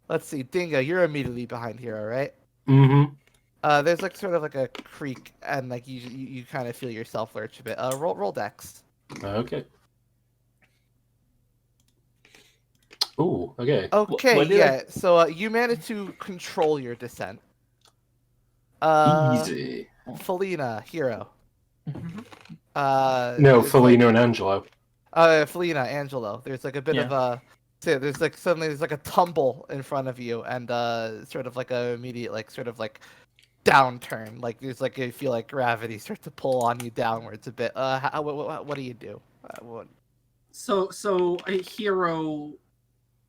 let's see, Dingo, you're immediately behind Hero, right? Mm-hmm. There's like sort of like a creak, and like you kind of feel yourself lurch a bit. Roll dex. Okay. Ooh, okay. Okay, what did I- yeah. So you managed to control your descent. Easy. Felina, Hero. No, there's, Felino and Angelo. Felina, Angelo. There's like a bit of Yeah. a. So there's like suddenly there's like a tumble in front of you, and sort of like a immediate like sort of like downturn. Like there's like you feel like gravity start to pull on you downwards a bit. What do you do? What? So a Hero,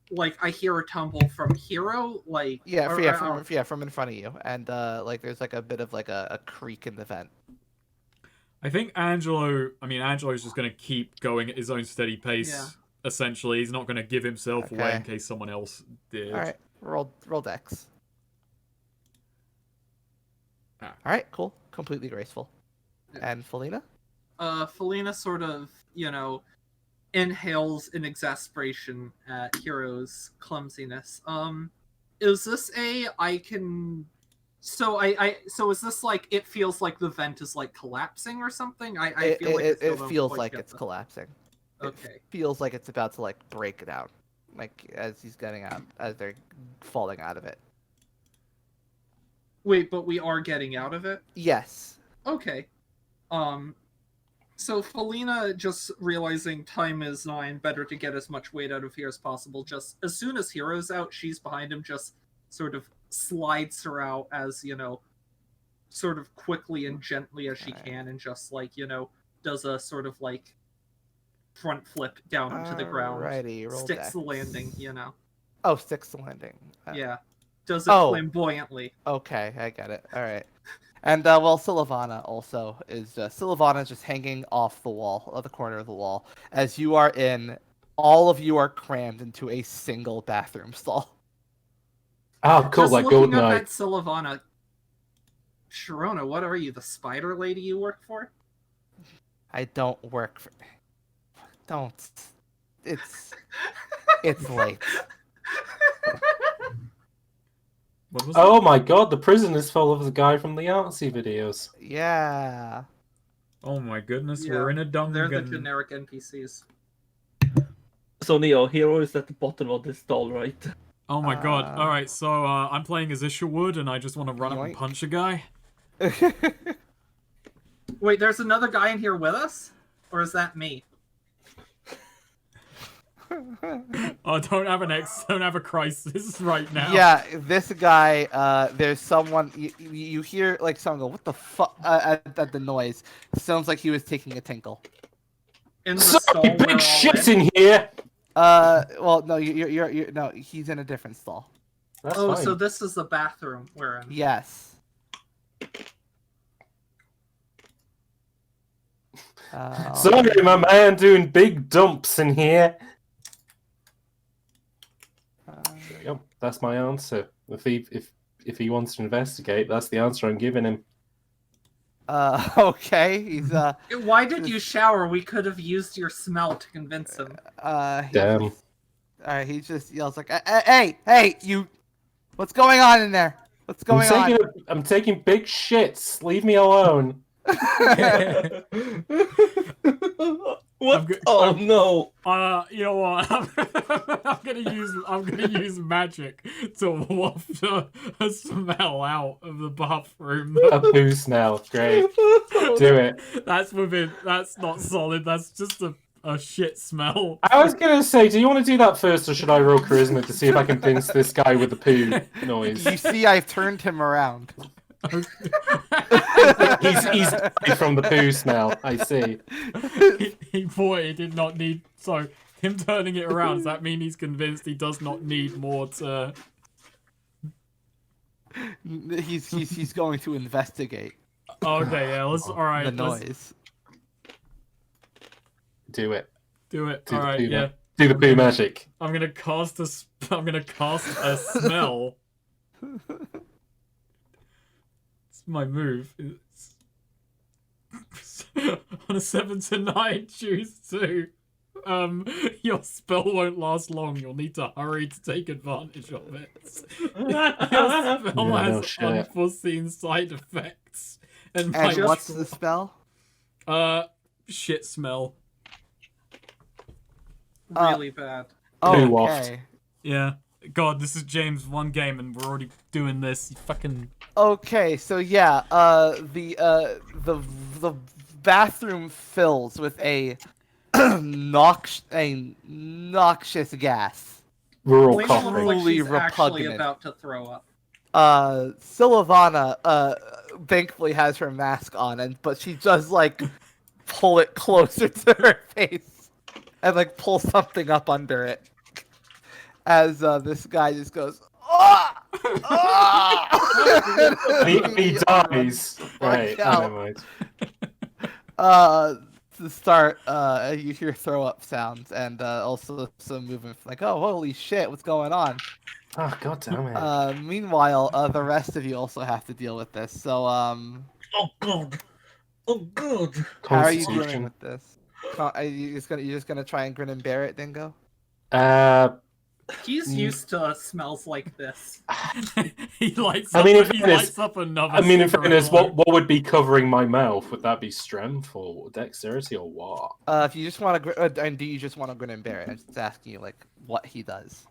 like I hear a tumble from Hero, like Yeah, or- from in front of you, and like there's like a bit of like a creak in the vent. I think Angelo's just gonna keep going at his own steady pace. Yeah. Essentially, he's not gonna give himself away Okay. in case someone else did. All right, roll dex. Ah. All right, cool. Completely graceful. Yeah. And Felina? Felina sort of, inhales in exasperation at Hiro's clumsiness. Is this I can so is this like it feels like the vent is like collapsing or something? I feel like I still It don't feels quite like get it's that. collapsing. Okay. It feels like it's about to like break down, like as he's getting out, as they're falling out of it. Wait, but we are getting out of it? Yes. Okay. So Felina, just realizing time is 9, better to get as much weight out of here as possible. Just as soon as Hero's out, she's behind him, just sort of slides her out as, sort of quickly and gently as she Alright. can, and just like, does a sort of like front flip down onto the ground. Alrighty, roll Sticks the dex. landing, Oh, sticks the landing. Yeah. Does it Oh. flamboyantly. Okay, I get it. All right. And well, Silavana also is Silavana is just hanging off the wall, of the corner of the wall, as you are in. All of you are crammed into a single bathroom stall. Oh, cool, Just like looking up GoldenEye. at Silavana. Sharona, what are you, the spider lady you work for? I don't work for. Don't. It's late. What was Oh my god, the prison is full of the guy from the artsy videos. Yeah. that? Oh my goodness, Yeah, we're in a They're the dungeon. generic NPCs. So Neo, Hero is at the bottom of this stall, right? Oh my god. Alright, so I'm playing as Isherwood and I just want to run up and Yoink. punch a guy. Wait, there's another guy in here with us? Or is that me? Oh, don't have a crisis right now. Yeah, this guy. There's someone. You hear like someone go, "What the fuck?" At the noise. Sounds like he was taking a tinkle. In the So stall many we're big all shits in? in here! Well, no, you're no. He's in a different stall. That's Oh, fine. so this is the bathroom we're in. Yes. Sorry, my man, doing big dumps in here. There we go. That's my answer. If he wants to investigate, that's the answer I'm giving him. Okay. He's Why did you shower? We could have used your smell to convince him. Damn. He just yells like, hey, you! What's going on in there? What's going on? I'm taking big shits. Leave me alone. What? Oh no! You know what? I'm gonna use magic to waft a smell out of the bathroom. A poo smell. Great. Do it. That's not solid. That's just a shit smell. I was gonna say, do you want to do that first, or should I roll charisma to see if I can convince this guy with the poo noise? You see, I've turned him around. He's from the poo smell. I see. He did not need. So him turning it around, does that mean he's convinced he does not need more to? He's going to investigate Okay, yeah. All right. the noise. Do it. Do it. Do All the right. poo Yeah. Do the poo magic. I'm gonna cast a smell. It's my move. It's on a 7 to 9, choose 2. Your spell won't last long. You'll need to hurry to take advantage of it. Your spell Yeah, has no shit. unforeseen side effects. And And what's the spell? shit smell. Really bad. Poo waft. Okay. Yeah. God, this is James' one game, and we're already doing this. You fucking. Okay, so yeah, the bathroom fills with a noxious gas. We're all Lena looks coughing. like Truly she's actually repugnant. about to throw up. Silavana, thankfully has her mask on, but she does like pull it closer to her face and like pull something up under it. As this guy just goes, ah! Ah! He dies. Right. out. Never mind. To start, you hear throw up sounds and also some movement like, oh, holy shit, what's going on? Oh, god damn it. Meanwhile, the rest of you also have to deal with this. So, Oh god. Oh god. how are you dealing Constitution. with this? Are you just gonna try and grin and bear it, Dingo? He's used to smells like this. he lights I up. mean, in He fairness- lights up another. I mean, in cigarette fairness, light. what would be covering my mouth? Would that be strength or dexterity or what? If you just want to, and do you just want to grin and bear it? I'm just asking you, like, what he does.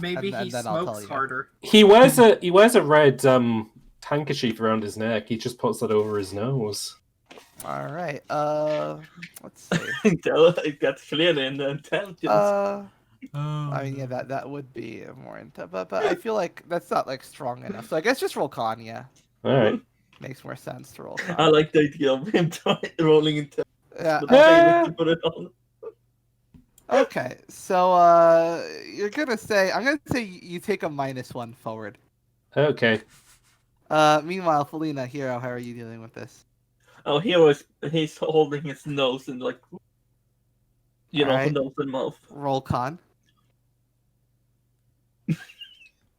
Maybe and he then I'll tell smokes you. harder. He wears a red handkerchief around his neck. He just puts that over his nose. All right. Let's see. It got clear in the intelligence. I mean, yeah, that would be more but I feel like that's not like strong enough. So I guess just roll con. Yeah, All right. makes more sense to roll I con. like the idea of him rolling into Yeah. but not able to put it on. Okay. So I'm gonna say you take a -1 forward. Okay. Meanwhile, Felina, Hero, how are you dealing with this? Oh, he's holding his nose and like, Alright. nose and mouth. Roll con.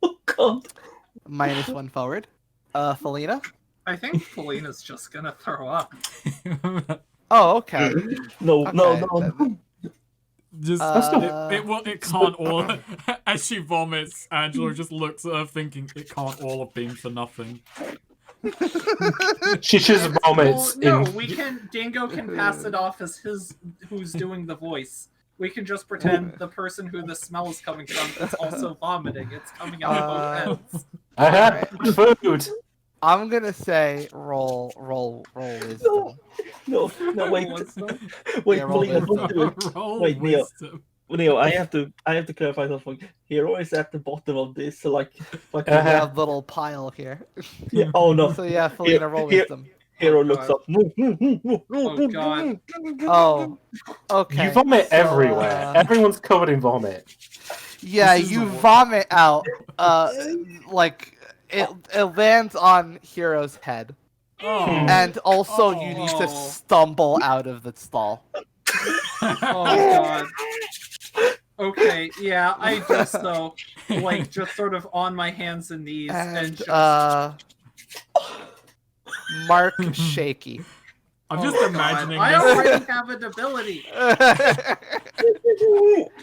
Oh god. -1 forward. Felina. I think Felina's just gonna throw up. Oh, okay. No, Okay, no. Just Uh, it can't all. As she vomits, Angela just looks at her, thinking it can't all have been for nothing. She just vomits. Well, no, in... Dingo can pass it off as who's doing the voice. We can just pretend the person who the smell is coming from is also vomiting. It's coming out of both ends. I had food. I'm gonna say roll wisdom. No, wait. Wait, Yeah, roll Felina, wisdom. don't do it. Roll Wait, Neo. wisdom. Neo, I have to clarify something. Hero is at the bottom of this, so like We Uh-huh. have a little pile here. yeah. Oh no. So yeah, Felina, roll Here- wisdom. Hero Oh, looks God. up. Oh god. Oh, okay. You vomit so, everywhere. Everyone's covered in vomit. Yeah, This is you the worst. vomit out. Like it lands on Hero's head, Oh. and also you need to Oh. stumble out of the stall. Oh god. Okay, yeah, I do so. Like, just sort of on my hands and knees and And just... Mark shaky. I'm Oh, just God. imagining I this. already have an ability.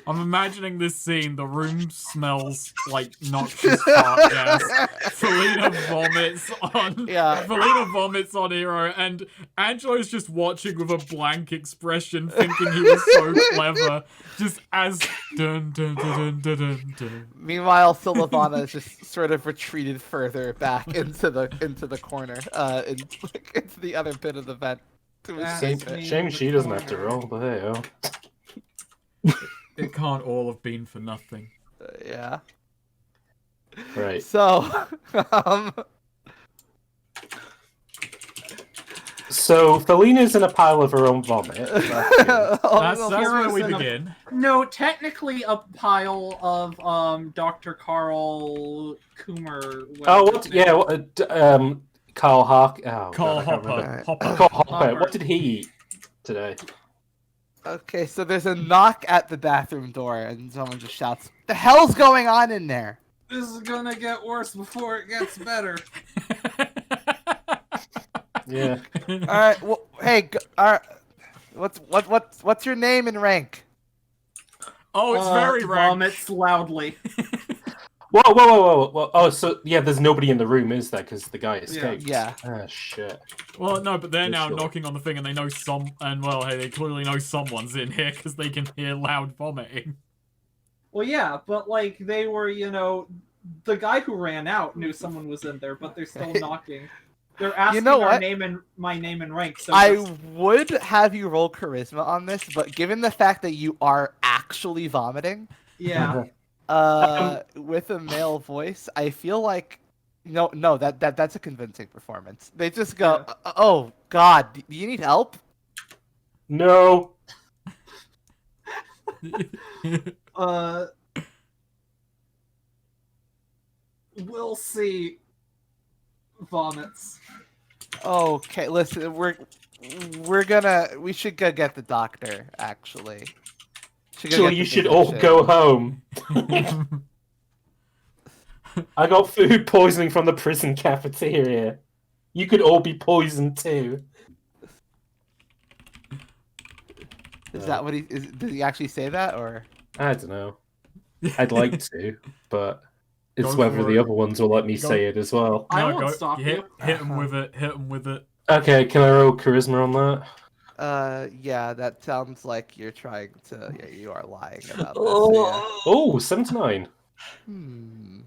I'm imagining this scene. The room smells like noxious fart gas. Felina vomits on. Yeah. Felina vomits on Hero, and Angelo's just watching with a blank expression, thinking he was so clever. Just as dun dun dun dun dun dun. dun. Meanwhile, Silvana is just sort of retreated further back into the corner, into the other bit of the vent to That's escape it. me. Shame she doesn't have to roll, but hey, oh. It can't all have been for nothing. Yeah. Right. So, So Felina's in a pile of her own vomit. That's where Heroes we in a- begin. No, technically a pile of Dr. Carl Coomer. Oh, whatever what? his name Yeah, is. what? Carl Hark. Oh, Carl God, I can't remember. Hopper. Carl Hopper. Hopper. What did he eat today? okay, so there's a knock at the bathroom door, and someone just shouts, "The hell's going on in there?" This is gonna get worse before it gets better. Yeah. All right, well, hey, all right, what's your name and rank? Oh, it's very rank. Vomits loudly. Whoa. Oh, so, yeah, there's nobody in the room, is there? Because the guy escaped. Yeah. Ah, shit. Well, no, but they're now Sure. knocking on the thing, and they know they clearly know someone's in here because they can hear loud vomiting. Well, yeah, but like they were, the guy who ran out knew someone was in there, but they're still knocking. They're asking know our what? name and my name and rank. So I just- would have you roll charisma on this, but given the fact that you are actually vomiting, yeah. with a male voice, I feel like no, that's a convincing performance. They just go, "Oh God, do you need help?" No. We'll see. Vomits. Okay, listen, we should go get the doctor. Actually, Actually, you should all go home. I got food poisoning from the prison cafeteria. You could all be poisoned too. Is that what did he actually say that, or? I don't know. I'd like to, but it's Go whether for the it. other ones will let me Go. say it as well. I No, won't go, stop hit, you. Hit him with it. Hit him with it. Okay, can I roll charisma on that? Yeah, that sounds like you're trying to. Yeah, you are lying about this. Oh, Oh, 79. Yeah. Hmm.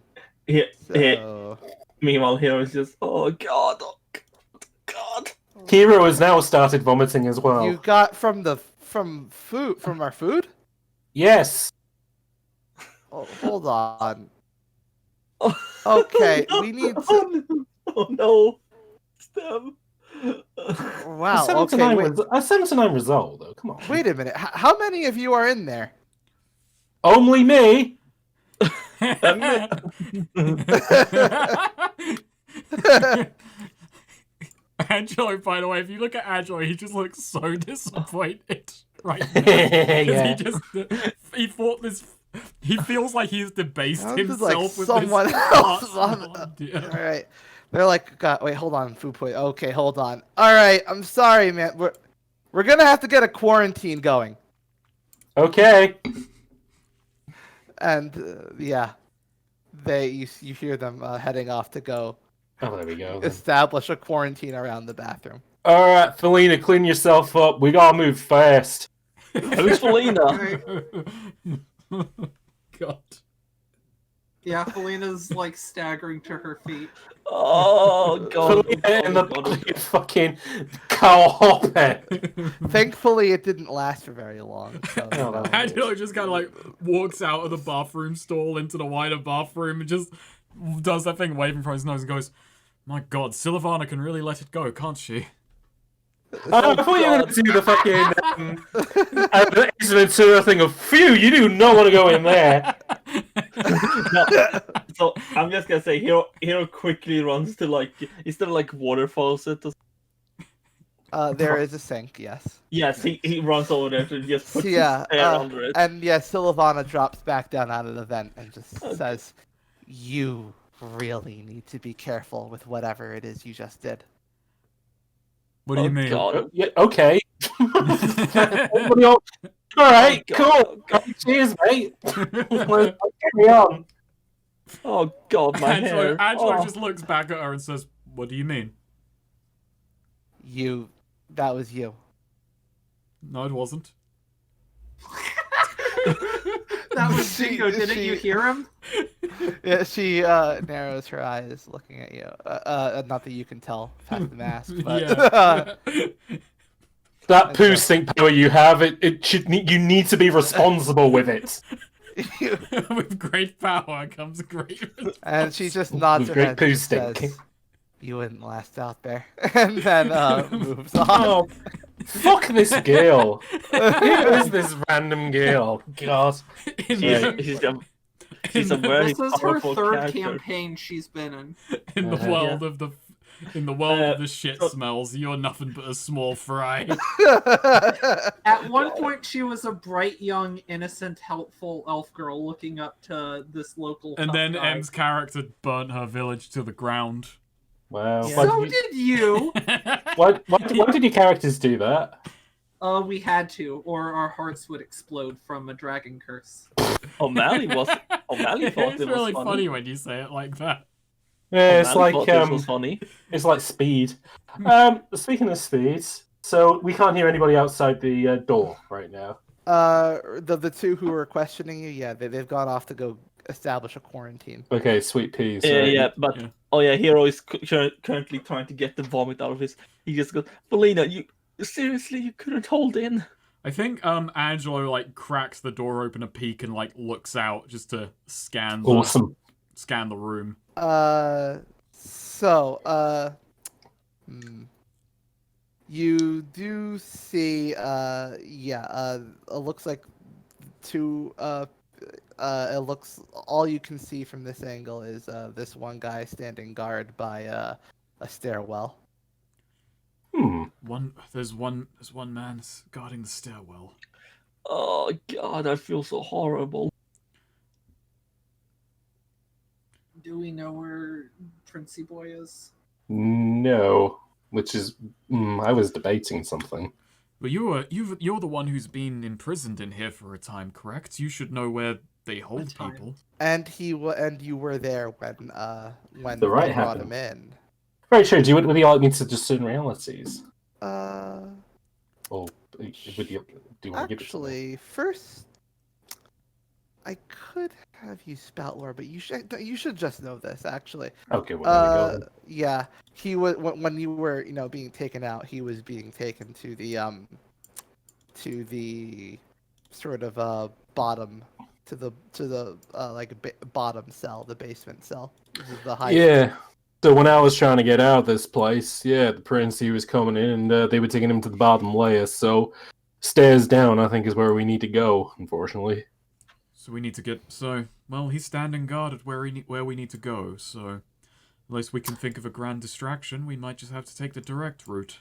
yeah. So. Meanwhile, Hero is just, oh god, God. Hero has now started vomiting as well. You got from our food? Yes. Oh, hold on. Oh, Okay, no, we need to. Oh no. Stem. Wow. A Okay. 79 Wait. a 79 result, though. Come on. Wait a minute. How many of you are in there? Only me. Angelo, by the way, if you look at Angelo, he just looks so disappointed right now. Yeah. He thought this. He feels like he's debased Sounded like himself with someone this else awesome on. All idea. right. They're like, God, wait, hold on, food point. Okay, hold on. All right, I'm sorry, man. We're gonna have to get a quarantine going. Okay. And yeah, you hear them heading off to go Oh, there we go. Then. establish a quarantine around the bathroom. All right, Felina, clean yourself up. We gotta move fast. Who's Felina? God. Yeah, Felina's like staggering to her feet. Oh god. Felina in the Oh, God. fucking Carl Hopper. Thankfully, it didn't last for very long. So, you Oh, know. Angelo just kind of like walks out of the bathroom stall into the wider bathroom and just does that thing waving from his nose and goes, "My God, Sylvana can really let it go, can't she?" I thought you were going to do the fucking Ace Ventura thing of, phew, you do not want to go in there. No, so I'm just gonna say Hero quickly runs to like, is there like water faucet? There is a sink, yes. Yes, he runs over there to just put Yeah, his hair under it. and yeah, Sylvana drops back down out of the vent and just says, "You really need to be careful with whatever it is you just did." What do you mean? God. Yeah, okay. Everybody all right, Oh, cool. God, oh, God. Cheers, mate. Let's carry on. Oh god, my hair. Angelo Oh. just looks back at her and says, "What do you mean?" That was you. No, it wasn't. That was Dingo. Didn't you hear him? Yeah, she narrows her eyes, looking at you. Not that you can tell past the mask, but Yeah. That poo stink power you have, you need to be responsible with it. With great power comes great and she just nods With her great head poo and just stink. says, "You wouldn't last out there," and then moves on. Oh, fuck this girl. Who is this random girl? God. in Yeah, the, she's a in the- very This is her powerful third character. campaign she's been in. in the world of the shit so- smells, you're nothing but a small fry. At one point, she was a bright, young, innocent, helpful elf girl looking up to this local. And tough then guy. M's character burnt her village to the ground. Wow. Yeah. So did you. Why did your characters do that? We had to, or our hearts would explode from a dragon curse. O'Malley thought It's it was really funny. funny when you say it like that. Yeah, it's O'Malley like thought this was funny. it's like speed. Speaking of speeds, so we can't hear anybody outside the door right now. The two who were questioning you, yeah, they've gone off to go establish a quarantine. Okay, sweet peas. Yeah, right? yeah, but Yeah. oh yeah, Hero is currently trying to get the vomit out of his. He just goes, Felina, you seriously, you couldn't hold in. I think Angelo like cracks the door open a peek and like looks out just to scan Awesome. the room. You do see, it looks like two, it looks, all you can see from this angle is, this one guy standing guard by, a stairwell. There's one man guarding the stairwell. Oh god, I feel so horrible. Do we know where Princey Boy is? No, which is I was debating something. But you're the one who's been imprisoned in here for a time, correct? You should know where they hold time? people. And you were there when The right they brought happened. him in. Right, sure. Would you like me to discern realities? Or would you do you want to give it to me? Actually, first, I could have you spout lore, but you should just know this. Actually, Okay, well, there we go. yeah, he was when you were being taken out. He was being taken to the sort of bottom to the bottom cell, the basement cell. This is the highest. Yeah. So when I was trying to get out of this place, yeah, the prince, he was coming in, and they were taking him to the bottom layer. So stairs down, I think, is where we need to go. Unfortunately. So we need to get. Well, he's standing guard at where we need to go. So unless we can think of a grand distraction, we might just have to take the direct route.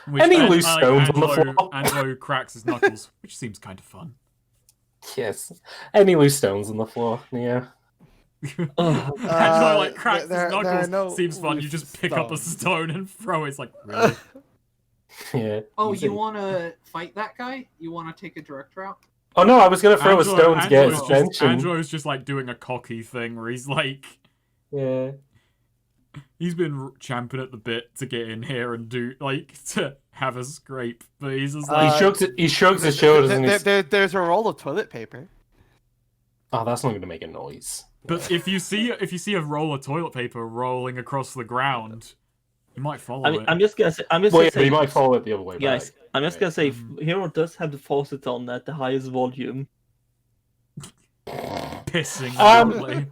Any loose stones on the floor? Angelo cracks his knuckles, which seems kind of fun. Yes. Any loose stones on the floor? Yeah. Angelo cracks there his are knuckles. no Seems fun. You loose just pick up a stones. stone and throw it. It's like, really? Yeah. Oh, He's you in- want to fight that guy? You want to take a direct route? Oh no, I was gonna throw a stone to get his attention. Angelo's just like doing a cocky thing where he's like, Yeah. he's been champing at the bit to get in here and to have a scrape, but he's just like, He shrugs his shoulders and he's... There's a roll of toilet paper. Oh, that's not gonna make a noise. but if you see a roll of toilet paper rolling across the ground, you might follow it. I'm just gonna say. Well, yeah, but he might follow it the other way Guys, back. I'm just gonna say, Hero does have the faucet on at the highest volume. Pissing. Um, loudly.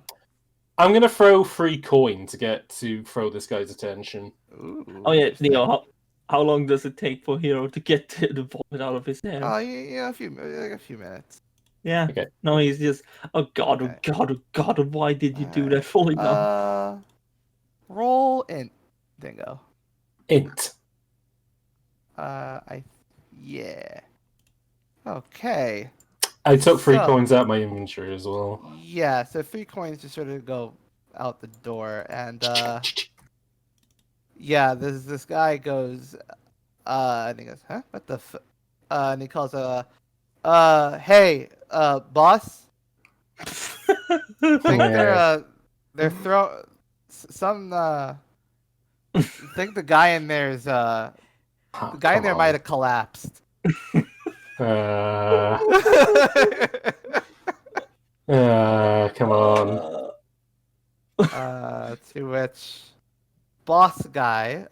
I'm gonna throw 3 coin to throw this guy's attention. Ooh. Oh yeah, how long does it take for Hero to get the vomit out of his hair? Oh yeah, a few minutes. Yeah. Okay. No, he's just, oh god, Okay. oh god, oh god, why did you do that fully now? Roll in Dingo. Int. Yeah. Okay. I took 3 So- coins out my inventory as well. Yeah, so 3 coins just sort of go out the door, and yeah, this guy goes, and he goes, huh? What the and he calls, hey, boss. Think they're think the guy in there is the guy in there might have collapsed. Come on. To which boss guy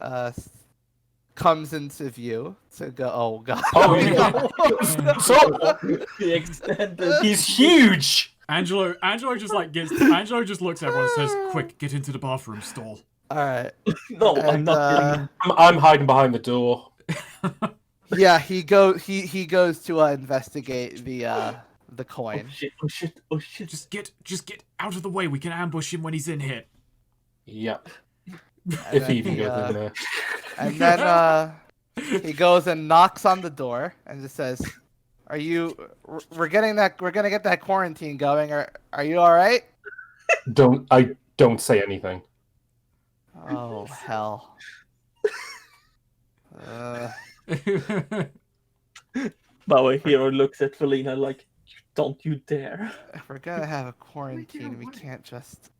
comes into view to go, oh god. Oh, yeah. So The extended. he's huge. Angelo just looks at everyone and says, "Quick, get into the bathroom stall." Alright. No, I'm And, not. I'm hiding behind the door. yeah, he goes to investigate the Oh coin. shit! Oh shit! Oh shit! Just get out of the way. We can ambush him when he's in here. Yep. And If then he even he, goes in there. And then he goes and knocks on the door and just says, we're gonna get that quarantine going. Are you all right? Don't say anything. Oh hell. By the way, Hero looks at Felina like, don't you dare. If we're gonna have a quarantine, we can't just